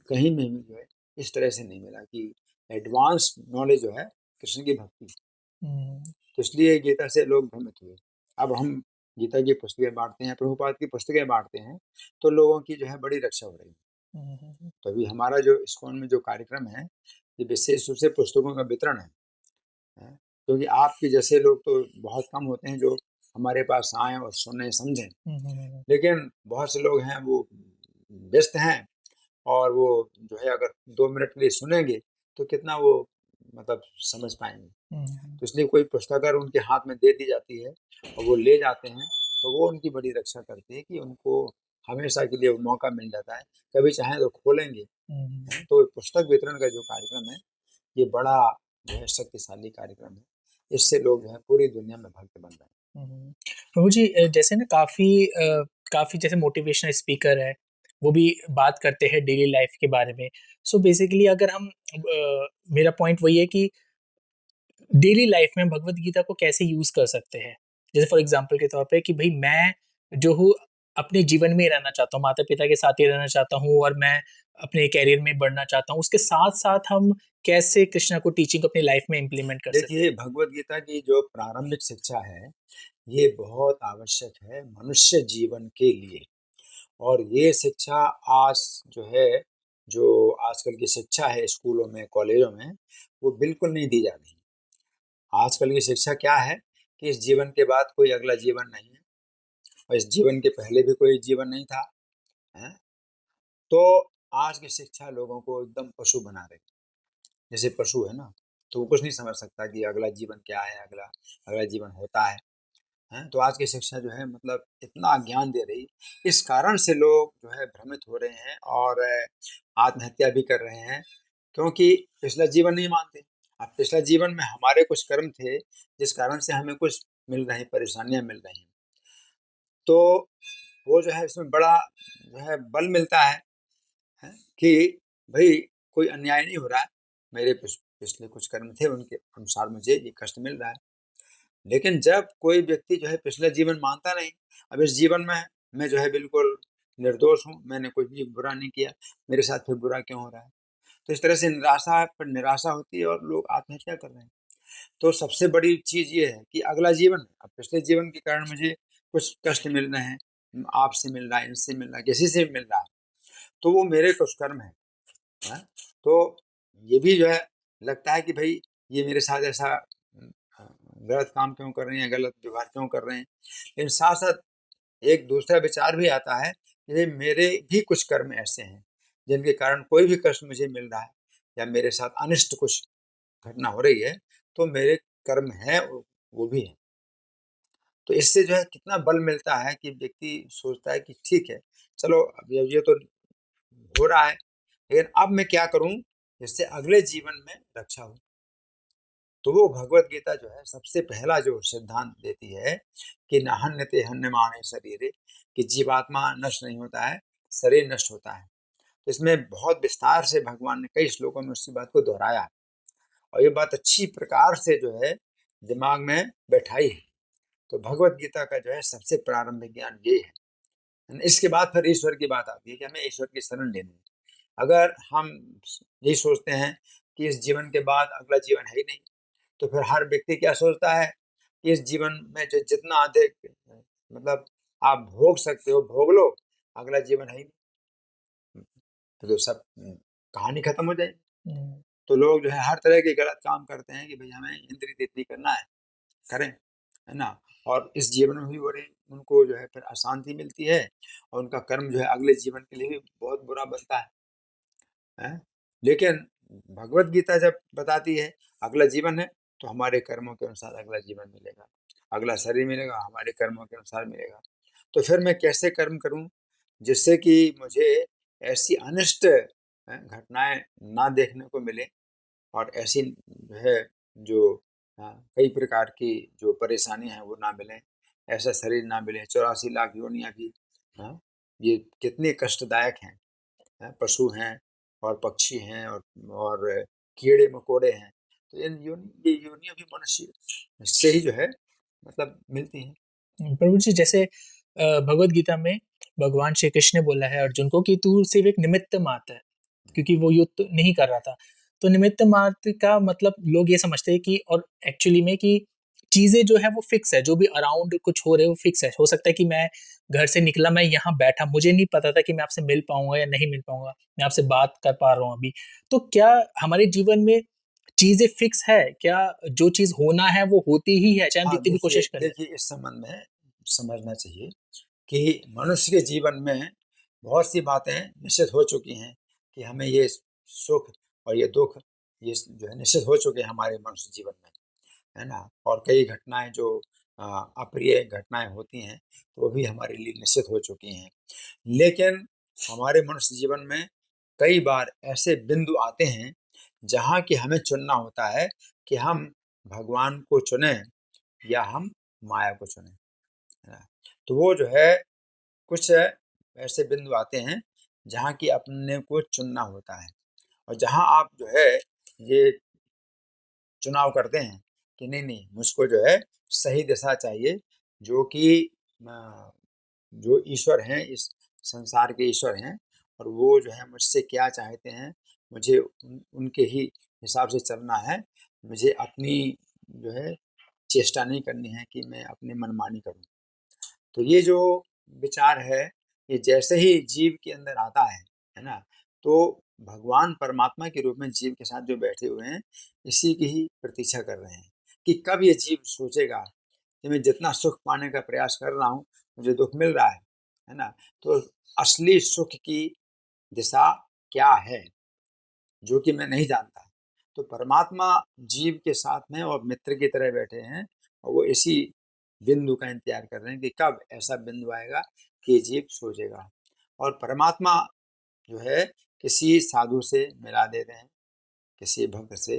कहीं में भी जो है इस तरह से नहीं मिला कि एडवांस नॉलेज जो है कृष्ण की भक्ति। तो इसलिए गीता से लोग भ्रमित हुए। अब हम गीता की पुस्तकें बाँटते हैं, प्रभुपाद की पुस्तकें बाँटते हैं, तो लोगों की जो है बड़ी रक्षा हो रही है। तो अभी हमारा जो इस्कॉन में जो कार्यक्रम है, ये विशेष रूप से पुस्तकों का वितरण है। क्योंकि आपके जैसे लोग तो बहुत कम होते हैं जो हमारे पास आएँ और सुनें, समझें। लेकिन बहुत से लोग हैं वो व्यस्त हैं, और वो जो है अगर 2 मिनट के लिए सुनेंगे, तो कितना वो मतलब समझ पाएंगे। हम्म, तो इसलिए कोई पुस्तक अगर उनके हाथ में दे दी जाती है और वो ले जाते हैं, तो वो उनकी बड़ी रक्षा करती है कि उनको हमेशा के लिए वो मौका मिल जाता है, कभी चाहें तो खोलेंगे। हम्म, तो पुस्तक वितरण का जो कार्यक्रम है, ये बड़ा जो है शक्तिशाली कार्यक्रम है। इससे लोग जो है पूरी दुनिया में भक्त बन रहे हैं। प्रभु जी, जैसे ना काफी जैसे मोटिवेशनल स्पीकर है, वो भी बात करते हैं डेली लाइफ के बारे में। सो बेसिकली अगर हम मेरा पॉइंट वही है कि डेली लाइफ में भगवत गीता को कैसे यूज कर सकते हैं। जैसे फॉर एग्जांपल के तौर पे कि भाई मैं जो हूँ अपने जीवन में ही रहना चाहता हूँ, माता पिता के साथ ही रहना चाहता हूँ, और मैं अपने कैरियर में बढ़ना चाहता हूँ, उसके साथ साथ हम कैसे कृष्णा को टीचिंग अपनी लाइफ में इम्प्लीमेंट कर सकते देखिए, भगवत गीता की जो प्रारंभिक शिक्षा है, ये बहुत आवश्यक है मनुष्य जीवन के लिए। और ये शिक्षा आज जो है, जो आजकल की शिक्षा है स्कूलों में, कॉलेजों में, वो बिल्कुल नहीं दी जा रही। आजकल की शिक्षा क्या है कि इस जीवन के बाद कोई अगला जीवन नहीं है, और इस जीवन के पहले भी कोई जीवन नहीं था, है? तो आज की शिक्षा लोगों को एकदम पशु बना रही। जैसे पशु है ना, तो वो कुछ नहीं समझ सकता कि अगला जीवन क्या है, अगला अगला जीवन होता है। हैं? तो आज की शिक्षा जो है मतलब इतना ज्ञान दे रही, इस कारण से लोग जो है भ्रमित हो रहे हैं और आत्महत्या भी कर रहे हैं, क्योंकि पिछला जीवन नहीं मानते। अब पिछला जीवन में हमारे कुछ कर्म थे, जिस कारण से हमें कुछ मिल रही परेशानियां मिल रही हैं। तो वो जो है इसमें बड़ा जो है बल मिलता है कि भाई कोई अन्याय नहीं हो रहा है, मेरे पिछले कुछ कर्म थे उनके अनुसार मुझे ये कष्ट मिल रहा है। लेकिन जब कोई व्यक्ति जो है पिछला जीवन मानता नहीं, अब इस जीवन में मैं जो है बिल्कुल निर्दोष हूँ, मैंने कुछ भी बुरा नहीं किया, मेरे साथ फिर बुरा क्यों हो रहा है? तो इस तरह से निराशा पर निराशा होती है और लोग आत्महत्या कर रहे हैं। तो सबसे बड़ी चीज़ ये है कि अगला जीवन है, अब पिछले जीवन के कारण मुझे कुछ कष्ट मिल रहे हैं, आपसे मिल रहा है, इनसे मिल रहा है, किसी से भी मिल रहा है, तो वो मेरे कुछ कर्म हैं। हैं? तो ये भी जो है लगता है कि भई ये मेरे साथ ऐसा गलत काम क्यों कर रहे हैं, गलत व्यवहार क्यों कर रहे हैं। लेकिन साथ-साथ एक दूसरा विचार भी आता है कि भई मेरे भी कुछ कर्म ऐसे हैं, जिनके कारण कोई भी कष्ट मुझे मिल रहा है या मेरे साथ अनिष्ट कुछ घटना हो रही है, तो मेरे कर्म हैं, वो भी हैं। तो इससे जो है कितना बल मिलता है कि व्यक्ति सोचता है कि ठीक है, चलो अब ये तो हो रहा है, लेकिन अब मैं क्या करूँ जिससे अगले जीवन में रक्षा हो। तो वो भगवत गीता जो है सबसे पहला जो सिद्धांत देती है कि न हन्यते हन्यमाने शरीरे, कि जीवात्मा नष्ट नहीं होता है, शरीर नष्ट होता है। तो इसमें बहुत विस्तार से भगवान ने कई श्लोकों में उसी बात को दोहराया है, और ये बात अच्छी प्रकार से जो है दिमाग में बैठाई है। तो भगवत गीता का जो है सबसे प्रारंभिक ज्ञान ये है। इसके बाद फिर ईश्वर की बात आती है कि हमें ईश्वर की शरण लेनी है। अगर हम यही सोचते हैं कि इस जीवन के बाद अगला जीवन है ही नहीं, तो फिर हर व्यक्ति क्या सोचता है कि इस जीवन में जो जितना अधिक मतलब आप भोग सकते हो भोग लो, अगला जीवन है ही नहीं। तो सब कहानी खत्म हो जाएगी। हैं। तो लोग जो है हर तरह के गलत काम करते हैं कि भाई हमें इंद्रिय तृप्ति करना है, करें, है ना? और इस जीवन में भी बड़े उनको जो है फिर अशांति मिलती है, और उनका कर्म जो है अगले जीवन के लिए भी बहुत बुरा बनता है। लेकिन भगवत गीता जब बताती है अगला जीवन है, तो हमारे कर्मों के अनुसार अगला जीवन मिलेगा, अगला शरीर मिलेगा, हमारे कर्मों के अनुसार मिलेगा। तो फिर मैं कैसे कर्म करूं जिससे कि मुझे ऐसी अनिष्ट घटनाएं ना देखने को मिले, और ऐसी जो है जो कई प्रकार की जो परेशानियां हैं वो ना मिलें, ऐसा शरीर ना मिले, 84 लाख योनियां भी, हाँ, ये कितने कष्टदायक हैं। पशु हैं और पक्षी हैं और कीड़े-मकोड़े हैं। तो ये योनियाँ भी मनुष्य से ही जो है मतलब मिलती हैं। प्रभु जी, जैसे भगवत गीता में भगवान श्री कृष्ण ने बोला है अर्जुन को कि तू सिर्फ एक निमित्त मात्र है, क्योंकि वो युद्ध तो नहीं कर रहा था। तो निमित्त मात्र का मतलब लोग ये समझते हैं कि, और एक्चुअली में कि चीजें जो है वो फिक्स है, जो भी अराउंड कुछ हो रहे वो फिक्स है। हो सकता है कि मैं घर से निकला, मैं यहाँ बैठा, मुझे नहीं पता था कि मैं आपसे मिल पाऊंगा या नहीं मिल पाऊंगा, मैं आपसे बात कर पा रहा हूँ अभी। तो क्या हमारे जीवन में चीजें फिक्स है क्या? जो चीज होना है वो होती ही है, चाहे हम हाँ, जितनी भी देखिए कोशिश करें। देखिए इस संबंध में समझना चाहिए कि मनुष्य के जीवन में बहुत सी बातें निश्चित हो चुकी हैं कि हमें ये सुख और ये दुःख ये जो है निश्चित हो चुके हैं हमारे मनुष्य जीवन में, है ना? और कई घटनाएँ जो अप्रिय घटनाएँ होती हैं, तो वो भी हमारे लिए निश्चित हो चुकी हैं। लेकिन हमारे मनुष्य जीवन में कई बार ऐसे बिंदु आते हैं, जहाँ कि हमें चुनना होता है कि हम भगवान को चुनें या हम माया को चुनें, है ना? तो वो जो है कुछ ऐसे बिंदु आते हैं, जहाँ कि अपने को चुनना होता है और जहाँ आप जो है ये चुनाव करते हैं कि नहीं, मुझको जो है सही दिशा चाहिए, जो कि जो ईश्वर हैं, इस संसार के ईश्वर हैं और वो जो है मुझसे क्या चाहते हैं, मुझे उनके ही हिसाब से चलना है। मुझे अपनी जो है चेष्टा नहीं करनी है कि मैं अपनी मनमानी करूँ। तो ये जो विचार है, ये जैसे ही जीव के अंदर आता है ना? तो भगवान परमात्मा के रूप में जीव के साथ जो बैठे हुए हैं, इसी की ही प्रतीक्षा कर रहे हैं कि कब ये जीव सोचेगा कि मैं जितना सुख पाने का प्रयास कर रहा हूँ, मुझे दुःख मिल रहा है ना? तो असली सुख की दिशा क्या है, जो कि मैं नहीं जानता। तो परमात्मा जीव के साथ में और मित्र की तरह बैठे हैं और वो इसी बिंदु का इंतज़ार कर रहे हैं कि कब ऐसा बिंदु आएगा कि जीव सोचेगा। और परमात्मा जो है किसी साधु से मिला देते हैं, किसी भक्त से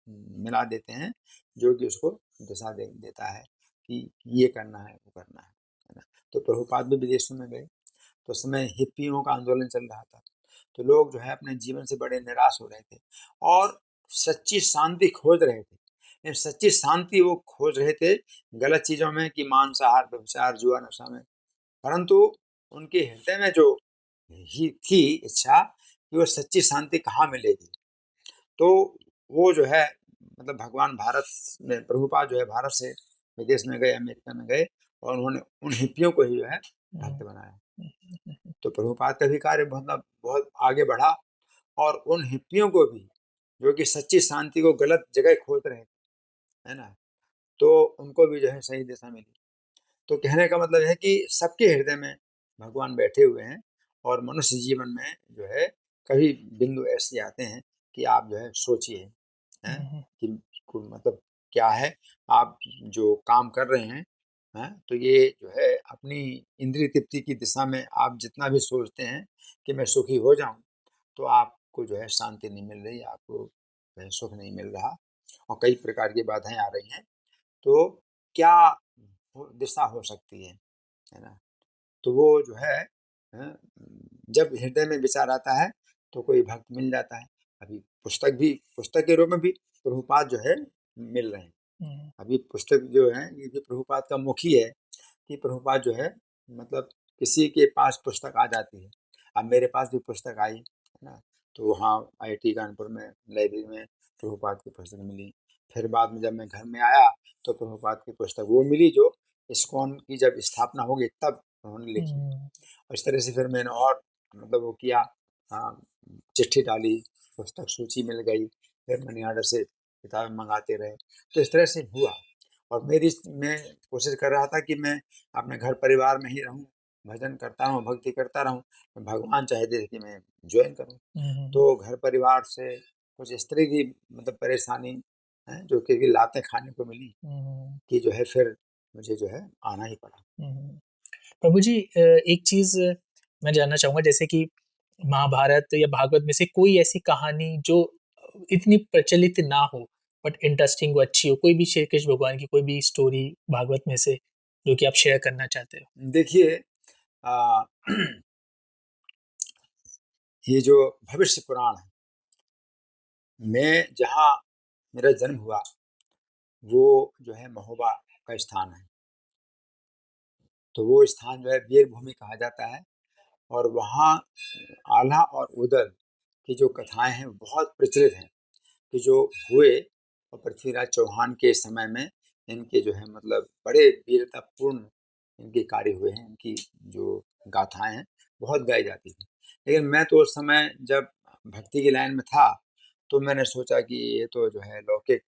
मिला देते हैं, जो कि उसको दिशा दे देता है कि ये करना है, वो करना है ना? तो प्रभुपाद भी विदेशों में गए, तो उस समय हिप्पियों का आंदोलन चल रहा था। तो लोग जो है अपने जीवन से बड़े निराश हो रहे थे और सच्ची शांति खोज रहे थे। लेकिन सच्ची शांति वो खोज रहे थे गलत चीज़ों में कि मांसाहार, व्यभिचार, जुआ, नशा में। परंतु उनके हृदय में जो ही थी इच्छा कि वो सच्ची शांति कहाँ मिलेगी। तो वो जो है मतलब भगवान भारत में प्रभुपाद जो है भारत से विदेश में गए, अमेरिका में गए और उन्होंने उन हिप्पियों को ही जो है भक्त बनाया। तो प्रभुपाद का भी कार्य मतलब बहुत आगे बढ़ा और उन हिप्पियों को भी जो कि सच्ची शांति को गलत जगह खोज रहे थे, है ना? तो उनको भी जो है सही दिशा मिली। तो कहने का मतलब है कि सबके हृदय में भगवान बैठे हुए हैं और मनुष्य जीवन में जो है कभी बिंदु ऐसे आते हैं कि आप जो है सोचिए, हैं? कि मतलब क्या है, आप जो काम कर रहे हैं? तो ये जो है अपनी इंद्रिय तृप्ति की दिशा में आप जितना भी सोचते हैं कि मैं सुखी हो जाऊँ, तो आपको जो है शांति नहीं मिल रही, आपको जो है सुख नहीं मिल रहा और कई प्रकार की बाधाएँ आ रही हैं। तो क्या दिशा हो सकती है ना? तो वो जो है जब हृदय में विचार आता है तो कोई भक्त मिल जाता है। अभी पुस्तक के रूप में भी प्रभुपाद जो है मिल रहे हैं। अभी पुस्तक जो है ये भी प्रभुपाद का मुख ही है कि प्रभुपाद जो है मतलब किसी के पास पुस्तक आ जाती है। अब मेरे पास भी पुस्तक आई, है ना? तो वहाँ आईआईटी कानपुर में लाइब्रेरी में प्रभुपाद की पुस्तक मिली। फिर बाद में जब मैं घर में आया तो प्रभुपाद की पुस्तक वो मिली जो इस्कॉन की जब स्थापना होगी तब उन्होंने लिखी। और इस तरह से फिर मैंने और मतलब वो किया, हाँ, चिट्ठी डाली, पुस्तक सूची मिल गई, फिर मनी ऑर्डर से किताबें मंगाते रहे। तो इस तरह से हुआ और मैं कोशिश कर रहा था कि मैं अपने घर परिवार में ही रहूँ, भजन करता रहूँ, भक्ति करता रहूँ। भगवान चाहते थे कि मैं जॉइन करूँ। तो घर परिवार से कुछ इस तरह की मतलब परेशानी है जो कि लातें खाने को मिली कि जो है फिर मुझे जो है आना ही पड़ा। प्रभु जी, एक चीज़ मैं जानना चाहूँगा, जैसे कि महाभारत या भागवत में से कोई ऐसी कहानी जो इतनी प्रचलित ना हो बट इंटरेस्टिंग हो, अच्छी हो, कोई भी श्री कृष्ण भगवान की कोई भी स्टोरी भागवत में से जो कि आप शेयर करना चाहते हो? देखिए अ, ये जो भविष्य पुराण है, मैं जहाँ मेरा जन्म हुआ, वो जो है महोबा का स्थान है। तो वो स्थान जो है वीर भूमि कहा जाता है और वहाँ आल्हा और उदल की जो कथाएँ हैं, बहुत प्रचलित हैं कि जो हुए और पृथ्वीराज चौहान के समय में इनके जो है मतलब बड़े वीरतापूर्ण इनके कार्य हुए हैं, इनकी जो गाथाएँ हैं, बहुत गाई जाती थी। लेकिन मैं तो उस समय जब भक्ति की लाइन में था, तो मैंने सोचा कि ये तो जो है लौकिक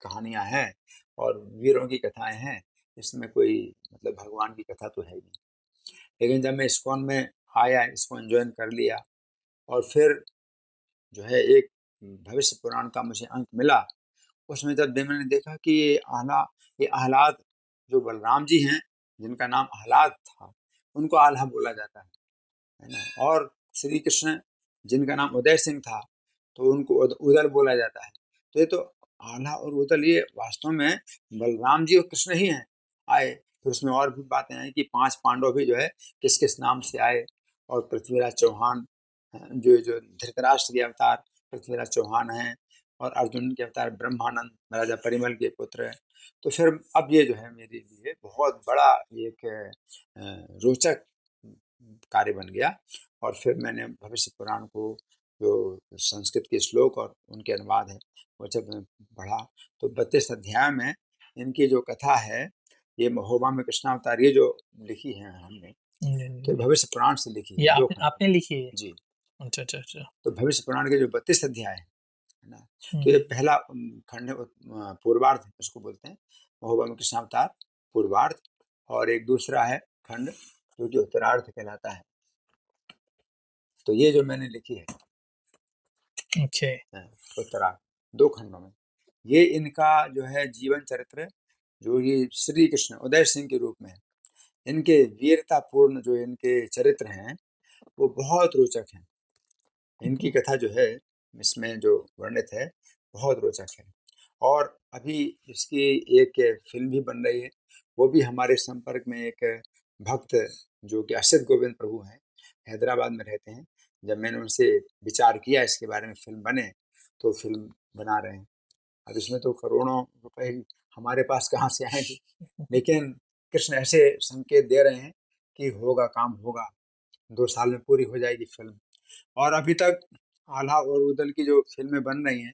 कहानियाँ हैं और वीरों की कथाएँ हैं, इसमें कोई मतलब भगवान की कथा तो है ही नहीं। लेकिन जब मैं इस्कॉन में आया, इस्कॉन जॉइन कर लिया और फिर जो है एक भविष्य पुराण का मुझे अंक मिला, उसमें जब मैंने देखा कि ये आह्लाद जो बलराम जी हैं, जिनका नाम आह्लाद था, उनको आल्हा बोला जाता है ना? और श्री कृष्ण जिनका नाम उदय सिंह था, तो उनको उदल बोला जाता है। तो ये तो आल्हा और उदल ये वास्तव में बलराम जी और कृष्ण ही हैं आए। फिर उसमें और भी बातें आई कि 5 पांडव भी जो है किस-किस नाम से आए, और पृथ्वीराज चौहान जो धृतराष्ट्र के अवतार पृथ्वीराज चौहान हैं, और अर्जुन के अवतार ब्रह्मानंद राजा परिमल के पुत्र हैं। तो फिर अब ये जो है मेरे लिए बहुत बड़ा एक रोचक कार्य बन गया, और फिर मैंने भविष्य पुराण को, जो संस्कृत के श्लोक और उनके अनुवाद है, वो जब मैं पढ़ा, तो 32 अध्याय में इनकी जो कथा है, ये महोबा में कृष्णावतार ये जो लिखी है हमने, तो भविष्य पुराण से लिखी ये है 2 आपने खंड आपने लिखी है? जी। अच्छा, अच्छा, अच्छा। तो भविष्य पुराण के जो 32 अध्याय है ना, हुँ, तो ये पहला खंड है, पूर्वार्ध उसको बोलते हैं, महोबा में कृष्णावतार पूर्वार्ध, और एक दूसरा है खंड जो कि उत्तरार्ध कहलाता है। तो ये जो मैंने लिखी है ओके। उत्तरार्ध 2 खंडों में, ये इनका जो है जीवन चरित्र, जो ये श्री कृष्ण उदय सिंह के रूप में है। इनके वीरतापूर्ण जो इनके चरित्र हैं, वो बहुत रोचक हैं। इनकी कथा जो है, इसमें जो वर्णित है, बहुत रोचक है। और अभी इसकी एक फ़िल्म भी बन रही है, वो भी हमारे संपर्क में एक भक्त जो कि असित गोविंद प्रभु हैं, हैदराबाद में रहते हैं। जब मैंने उनसे विचार किया इसके बारे में फ़िल्म बने, तो फ़िल्म बना रहे हैं। अब इसमें तो करोड़ों रुपए हमारे पास कहाँ से आएँगे? लेकिन कृष्ण ऐसे संकेत दे रहे हैं कि होगा, काम होगा, 2 साल में पूरी हो जाएगी फ़िल्म। और अभी तक आल्हा और उदल की जो फ़िल्में बन रही हैं,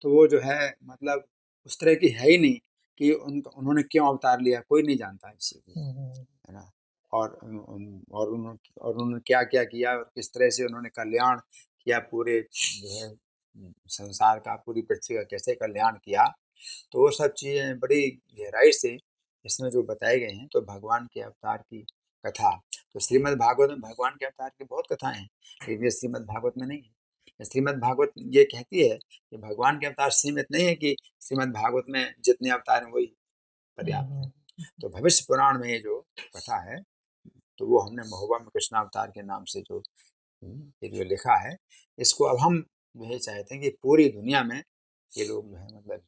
तो वो जो है मतलब उस तरह की है ही नहीं कि उन्होंने क्यों अवतार लिया, कोई नहीं जानता इस चीज़ को, हुँ, हुँ। है ना? और उन्होंने क्या-क्या किया, और किस तरह से उन्होंने कल्याण किया पूरे जो है संसार का, पूरी पृथ्वी का कैसे कल्याण किया। तो वो सब चीज़ें बड़ी गहराई से इसमें जो बताए गए हैं, तो भगवान के अवतार की कथा, तो श्रीमद् भागवत में भगवान के अवतार की बहुत कथाएँ हैं, लेकिन ये श्रीमद् भागवत में नहीं है। श्रीमद् भागवत ये कहती है कि भगवान के अवतार सीमित नहीं है, कि श्रीमद् भागवत में जितने अवतार हैं वही हुँ, पर्याप्त है। हुँ। तो भविष्य पुराण में ये जो कथा है, तो वो हमने महोबा में कृष्णावतार के नाम से जो ये जो लिखा है, इसको अब हम यही चाहते हैं कि पूरी दुनिया में ये लोग जो है मतलब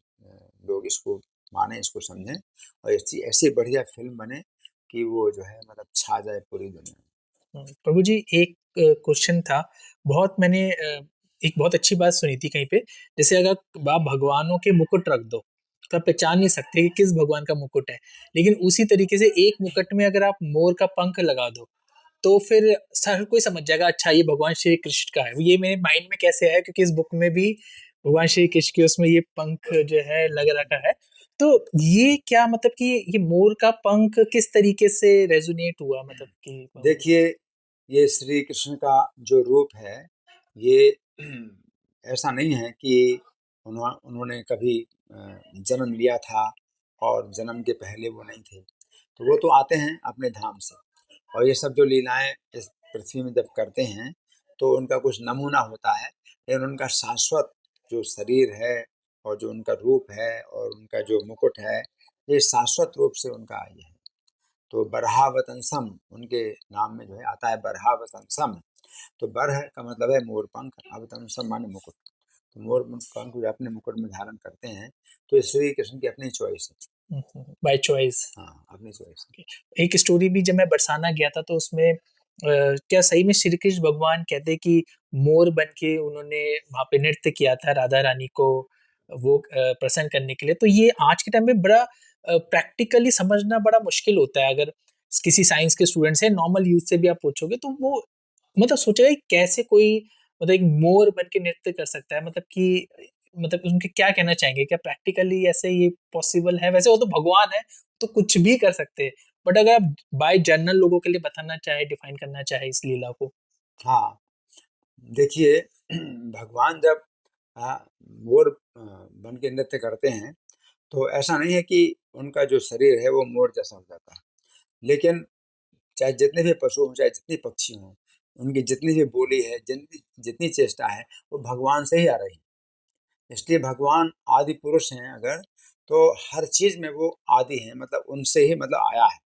लोग इसको माने, इसको समझें, और ऐसी ऐसी बढ़िया फ़िल्म बने कि वो जो है मतलब छा जाए पूरी दुनिया में। प्रभु जी, एक क्वेश्चन था। बहुत मैंने एक बहुत अच्छी बात सुनी थी कहीं पे, जैसे अगर आप भगवानों के मुकुट रख दो, तो आप पहचान नहीं सकते कि किस भगवान का मुकुट है। लेकिन उसी तरीके से एक मुकुट में अगर आप मोर का पंख लगा दो, तो फिर हर कोई समझ जाएगा, अच्छा ये भगवान श्री कृष्ण का है। ये मेरे माइंड में कैसे आया, क्योंकि इस बुक में भी भगवान श्री कृष्ण के उसमें ये पंख जो है लग रखा है। तो ये क्या मतलब कि ये मोर का पंख किस तरीके से रेजोनेट हुआ, मतलब कि देखिए, ये श्री कृष्ण का जो रूप है, ये ऐसा नहीं है कि उन्होंने कभी जन्म लिया था और जन्म के पहले वो नहीं थे। तो वो तो आते हैं अपने धाम से, और ये सब जो लीलाएँ इस पृथ्वी में जब करते हैं, तो उनका कुछ नमूना होता है, लेकिन उनका शाश्वत जो शरीर है, और जो उनका रूप है, और उनका जो मुकुट है, ये शाश्वत रूप से उनका ये है। तो बरहावतंसम उनके नाम में जो है आता है, बरहावतंसम। तो बरह का मतलब है मोरपंख, अवतंसम माने मुकुट। तो मोरपंख जो अपने मुकुट में धारण करते हैं, तो ये श्री कृष्ण की अपनी चॉइस है। By choice. हाँ, अपनी चॉइस है। एक स्टोरी भी जब मैं बरसाना गया था, तो उसमें क्या सही में श्री कृष्ण भगवान कहते हैं कि मोर बन के उन्होंने वहाँ पे नृत्य किया था राधा रानी को वो प्रसन्न करने के लिए। तो ये आज के टाइम में बड़ा प्रैक्टिकली समझना बड़ा मुश्किल होता है। अगर किसी साइंस के स्टूडेंट से, नॉर्मल यूथ से भी आप पूछोगे, तो वो मतलब सोचेगा कि कैसे कोई मतलब एक मोर बन के नृत्य कर सकता है, मतलब कि मतलब उनके क्या कहना चाहेंगे, क्या प्रैक्टिकली ऐसे ये पॉसिबल है? वैसे वो तो भगवान है, तो कुछ भी कर सकते हैं। बट अगर आप बाय जनरल लोगों के लिए बताना चाहे, डिफाइन करना चाहे इस लीला को। हाँ, देखिए, भगवान जब मोर बन के नृत्य करते हैं, तो ऐसा नहीं है कि उनका जो शरीर है वो मोर जैसा हो जाता है। लेकिन चाहे जितने भी पशु हों, चाहे जितने पक्षी हों, उनकी जितनी भी बोली है, जितनी जितनी चेष्टा है, वो भगवान से ही आ रही है। इसलिए भगवान आदि पुरुष हैं अगर, तो हर चीज में वो आदि हैं, मतलब उनसे ही मतलब आया है।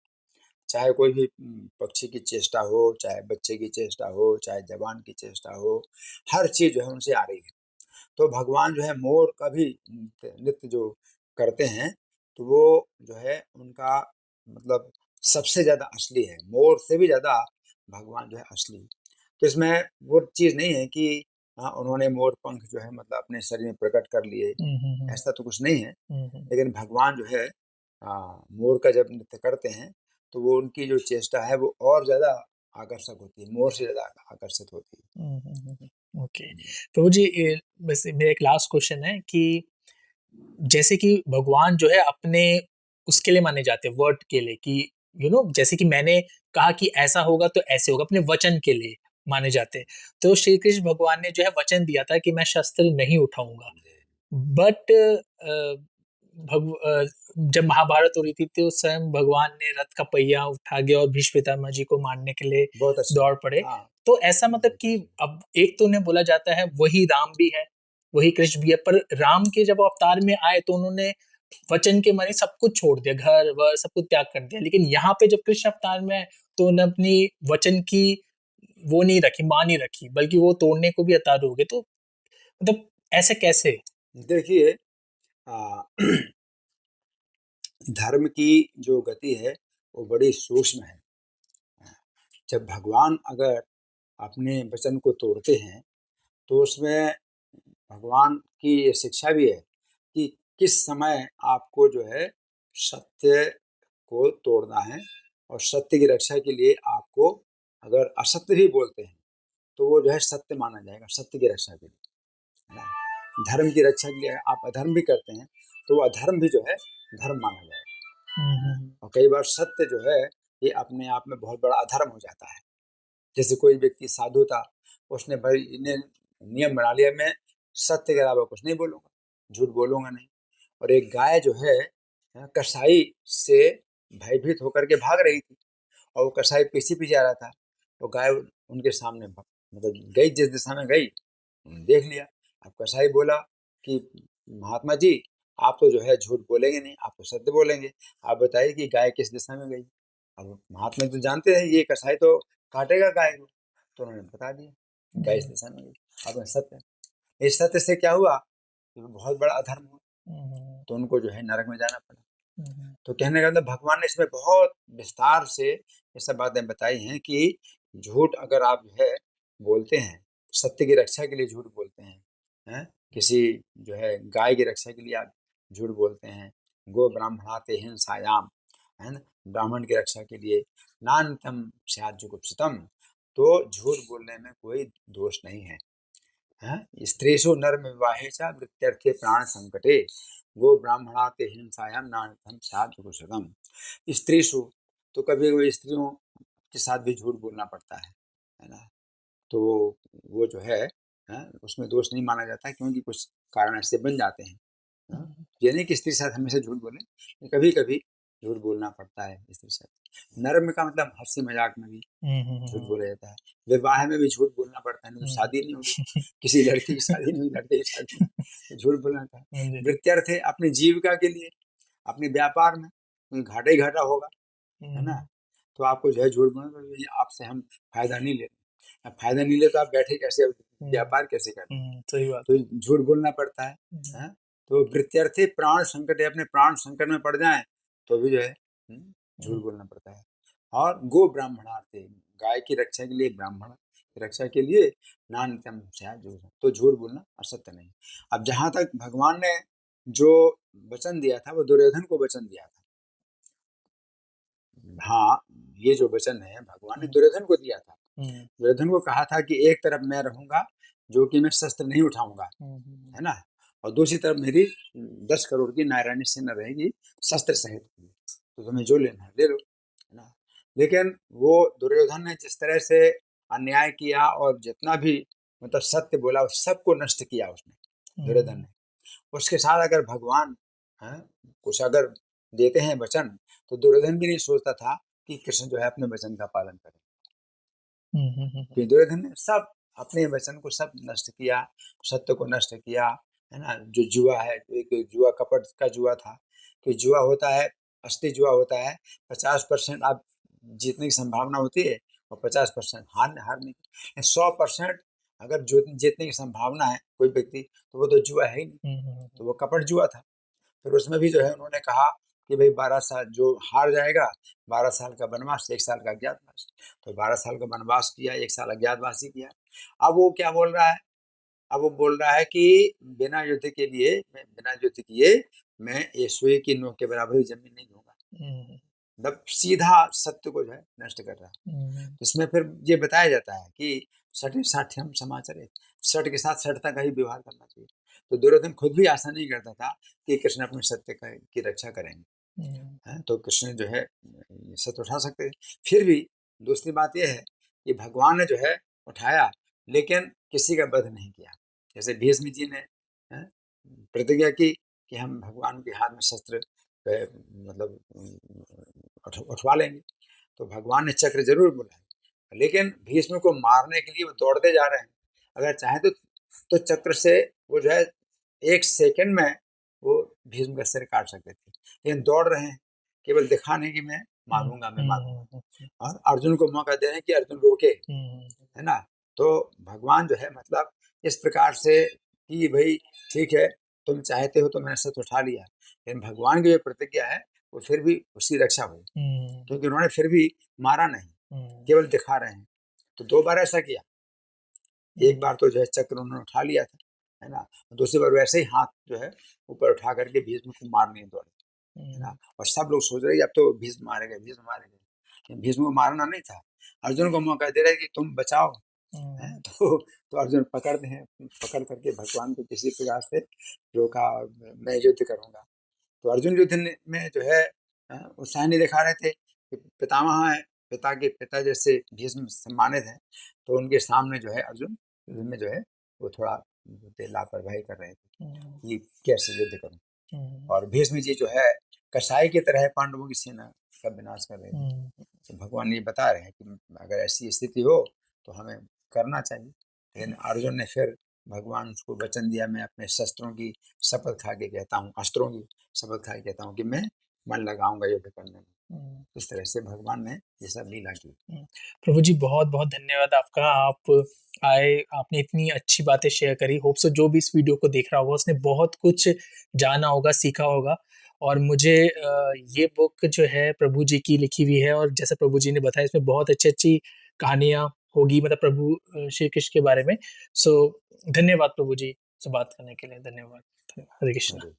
चाहे कोई भी पक्षी की चेष्टा हो, चाहे बच्चे की चेष्टा हो, चाहे जवान की चेष्टा हो, हर चीज जो है उनसे आ रही है। तो भगवान जो है मोर का भी नृत्य जो करते हैं, तो वो जो है उनका मतलब सबसे ज्यादा असली है, मोर से भी ज्यादा भगवान जो है असली। तो इसमें वो चीज नहीं है कि उन्होंने मोर पंख जो है मतलब अपने शरीर में प्रकट कर लिए, ऐसा तो कुछ नहीं है। लेकिन भगवान जो है मोर का जब नृत्य करते हैं, तो वो उनकी जो चेष्टा है वो और ज्यादा आकर्षक होती है, मोर से ज्यादा आकर्षित होती है। ओके। प्रभु जी, वैसे मेरा एक लास्ट क्वेश्चन है कि जैसे कि भगवान जो है अपने उसके लिए माने जाते हैं, वर्ड के लिए, कि जैसे कि मैंने कहा कि ऐसा होगा तो ऐसे होगा, अपने वचन के लिए माने जाते हैं। तो श्री कृष्ण भगवान ने जो है वचन दिया था कि मैं शस्त्र नहीं उठाऊंगा, बट जब महाभारत हो रही थी तो स्वयं भगवान ने रथ का पहिया उठा गया और भीष्म पितामह जी को मारने के लिए बहुत अच्छा। दौड़ पड़े। हाँ, तो ऐसा मतलब कि अब एक तो उन्हें बोला जाता है वही राम भी है, वही कृष्ण भी है, पर राम के जब अवतार में आए तो उन्होंने वचन के मारे सब कुछ छोड़ दिया, घर वर सब कुछ त्याग कर दिया। लेकिन यहाँ पे जब कृष्ण अवतार में आए तो उन्हें अपनी वचन की वो नहीं रखी, मान नहीं रखी, बल्कि वो तोड़ने को भी अतार हो गए। तो मतलब ऐसे कैसे? देखिए, आ, धर्म की जो गति है वो बड़ी सूक्ष्म है। जब भगवान अगर अपने वचन को तोड़ते हैं, तो उसमें भगवान की ये शिक्षा भी है कि किस समय आपको जो है सत्य को तोड़ना है, और सत्य की रक्षा के लिए आपको अगर असत्य भी बोलते हैं तो वो जो है सत्य माना जाएगा, सत्य की रक्षा के लिए, है ना। धर्म की रक्षा के लिए आप अधर्म भी करते हैं तो वो अधर्म भी जो है धर्म माना जाएगा। और कई बार सत्य जो है ये अपने आप में बहुत बड़ा अधर्म हो जाता है। जैसे कोई व्यक्ति साधु था, उसने भाई ने नियम बना लिया, मैं सत्य के अलावा कुछ नहीं बोलूंगा, झूठ बोलूंगा नहीं। और एक गाय जो है कसाई से भयभीत होकर के भाग रही थी, और वो कसाई पीछे पीछे आ रहा था। तो गाय उनके सामने मतलब गई, जिस दिशा में गई देख लिया। अब कसाई बोला कि महात्मा जी, आप तो जो है झूठ बोलेंगे नहीं, आप तो सत्य बोलेंगे, आप बताइए कि गाय किस दिशा में गई। अब महात्मा तो जानते हैं ये कसाई तो काटेगा गाय को, तो उन्होंने बता दिया गाय इस दिशा में गई। अब सत्य, इस सत्य से क्या हुआ, बहुत बड़ा अधर्म हुआ, तो उनको जो है नरक में जाना पड़ा। तो कहने का मतलब भगवान ने इसमें बहुत विस्तार से ये सब बातें बताई हैं कि झूठ अगर आप जो है बोलते हैं, सत्य की रक्षा के लिए झूठ बोलते हैं, किसी जो है गाय की रक्षा के लिए आप झूठ बोलते हैं, गो ब्राह्मणाते हिंसायाम, है ना, ब्राह्मण की रक्षा के लिए नान्यतम स्यात् जुगुप्सितम, तो झूठ बोलने में कोई दोष नहीं है। स्त्रीषु नर्म विवाहे च वृत्यर्थे प्राण संकटे, गो ब्राह्मणाते हिंसायाम नान्यतम स्यात् जुगुप्सितम। स्त्रीषु, तो कभी कभी स्त्रियों के साथ भी झूठ बोलना पड़ता है ना। तो वो जो है उसमें दोष नहीं माना जाता, क्योंकि कुछ कारण ऐसे बन जाते हैं। ये नहीं कि स्त्री साथ हमेशा झूठ बोले, कभी कभी झूठ बोलना पड़ता है स्त्री साथ। नर्म का मतलब हंसी मजाक में भी झूठ बोला जाता है, विवाह में भी झूठ बोलना पड़ता है, नहीं तो शादी नहीं होगी, किसी लड़की की शादी नहीं हुई, लड़के की शादी नहीं, तो झूठ बोलना था। वृत्त्यर्थ है अपनी जीविका के लिए, अपने व्यापार में कोई घाटा ही घाटा होगा, है ना, तो आपको जो है झूठ बोलना, तो आपसे हम फायदा नहीं ले, फायदा नहीं ले तो आप बैठे कैसे, व्यापार कैसे करते, सही बात। तो झूठ बोलना पड़ता है। तो वृत्त्यर्थे प्राण संकट है, अपने प्राण संकट में पड़ जाए तो भी जो है झूठ बोलना पड़ता है। और गो ब्राह्मणार्थे, गाय की रक्षा के लिए, ब्राह्मण की रक्षा के लिए नान्यतम स्यात् जुगुप्सितम, तो झूठ बोलना असत्य नहीं। अब जहां तक भगवान ने जो वचन दिया था वो दुर्योधन को वचन दिया था। हाँ, ये जो वचन है भगवान ने दुर्योधन को दिया था। दुर्योधन को कहा था कि एक तरफ मैं रहूंगा जो कि मैं शस्त्र नहीं उठाऊंगा, है ना, और दूसरी तरफ मेरी 10 करोड़ की नारायणी सेना रहेगी शस्त्र सहित, तो तुम्हें जो लेना है ले लो, है ना। लेकिन वो दुर्योधन ने जिस तरह से अन्याय किया और जितना भी मतलब सत्य बोला उस सबको नष्ट किया उसने, दुर्योधन ने। उसके साथ अगर भगवान कुछ अगर देते हैं वचन, तो दुर्योधन भी नहीं सोचता था कि कृष्ण जो है अपने वचन का पालन करे, कि दुर्योधन ने सब अपने वचन को सब नष्ट किया, सत्य को नष्ट किया, है ना, जो जुआ है, एक जुआ कपट का जुआ था कि जुआ होता है, असली जुआ होता है 50% आप जीतने की संभावना होती है और 50% हारने की। 100% अगर जीतने की संभावना है कोई व्यक्ति, तो वो तो जुआ है ही नहीं, तो वो कपट जुआ था। फिर उसमें भी जो है उन्होंने कहा कि भाई 12 साल जो हार जाएगा 12 साल का वनवास, 1 साल का अज्ञातवास। तो 12 साल का वनवास किया, 1 साल अज्ञातवासी किया। अब वो क्या बोल रहा है? अब वो बोल रहा है कि बिना युद्ध किए मैं ये सुई की नोक के बराबर भी जमीन नहीं दूंगा। मतलब सीधा सत्य को जो है नष्ट कर रहा है। तो इसमें फिर ये बताया जाता है कि सठे साठ्यम समाचरे, सठ के साथ सठता का ही व्यवहार करना चाहिए। तो दुर्योधन खुद भी आशा नहीं करता था कि कृष्ण अपने सत्य की रक्षा करेंगे। हैं, तो कृष्ण जो है सत्य उठा सकते थे। फिर भी दूसरी बात यह है कि भगवान ने जो है उठाया, लेकिन किसी का वध नहीं किया। जैसे भीष्म जी ने हैं, प्रतिज्ञा की कि हम भगवान के हाथ में शस्त्र मतलब उठवा लेंगे, तो भगवान ने चक्र जरूर बुलाया, लेकिन भीष्म को मारने के लिए वो दौड़ते जा रहे हैं। अगर चाहे तो चक्र से वो जो है 1 सेकंड में वो भीष्म का सिर काट सकते थे, लेकिन दौड़ रहे हैं केवल दिखाने की मैं मारूंगा, मैं मारूंगा, और अर्जुन को मौका दे रहे हैं कि अर्जुन रोके, है ना। तो भगवान जो है मतलब इस प्रकार से कि भाई ठीक है, तुम चाहते हो तो मैंने सत्य उठा लिया, लेकिन भगवान की जो प्रतिज्ञा है वो फिर भी उसकी रक्षा हुई, क्योंकि उन्होंने फिर भी मारा नहीं, केवल दिखा रहे हैं। तो 2 बार ऐसा किया। एक बार तो जो है चक्र उन्होंने उठा लिया था, है ना, दूसरी बार वैसे ही हाथ जो है ऊपर उठा करके भीष्म को मारने दौड़े, है ना। और सब लोग सोच रहे अब तो भीष्म मारेंगे, भीष्म मारेंगे, लेकिन भीष्म को मारना नहीं था, अर्जुन को मौका दे रहे कि तुम बचाओ। हैं, तो अर्जुन पकड़ते हैं, पकड़ करके भगवान को किसी प्रकार से रोका, मैं युद्ध करूंगा। तो अर्जुन युद्ध में जो है उत्साह नहीं दिखा रहे थे कि पितामह है, पिता के पिता जैसे भीष्म सम्मानित हैं, तो उनके सामने जो है अर्जुन युद्ध में जो है वो थोड़ा लापरवाही कर रहे थे कि कैसे युद्ध करूं। और भीष्म जी जो है कसाई की तरह पांडवों की सेना का विनाश कर रहे थे। तो भगवान ये बता रहे हैं कि अगर ऐसी स्थिति हो तो हमें करना चाहिए, लेकिन अर्जुन ने फिर भगवान उसको वचन दिया, मैं अपने शस्त्रों की शपथ खा के कहता हूँ, अस्त्रों की शपथ खा के कहता हूँ कि मैं मन लगाऊंगा युद्ध करने में। इस तरह से भगवान ने ये सब लीला की। प्रभु जी बहुत बहुत धन्यवाद आपका, आप आए, आपने इतनी अच्छी बातें शेयर करी। होप सो जो भी इस वीडियो को देख रहा होगा उसने बहुत कुछ जाना होगा, सीखा होगा। और मुझे ये बुक जो है प्रभु जी की लिखी हुई है, और जैसे प्रभु जी ने बताया इसमें बहुत अच्छी अच्छी कहानियाँ होगी, मतलब प्रभु श्री कृष्ण के बारे में। सो धन्यवाद प्रभु जी से बात करने के लिए, धन्यवाद। हरे कृष्ण।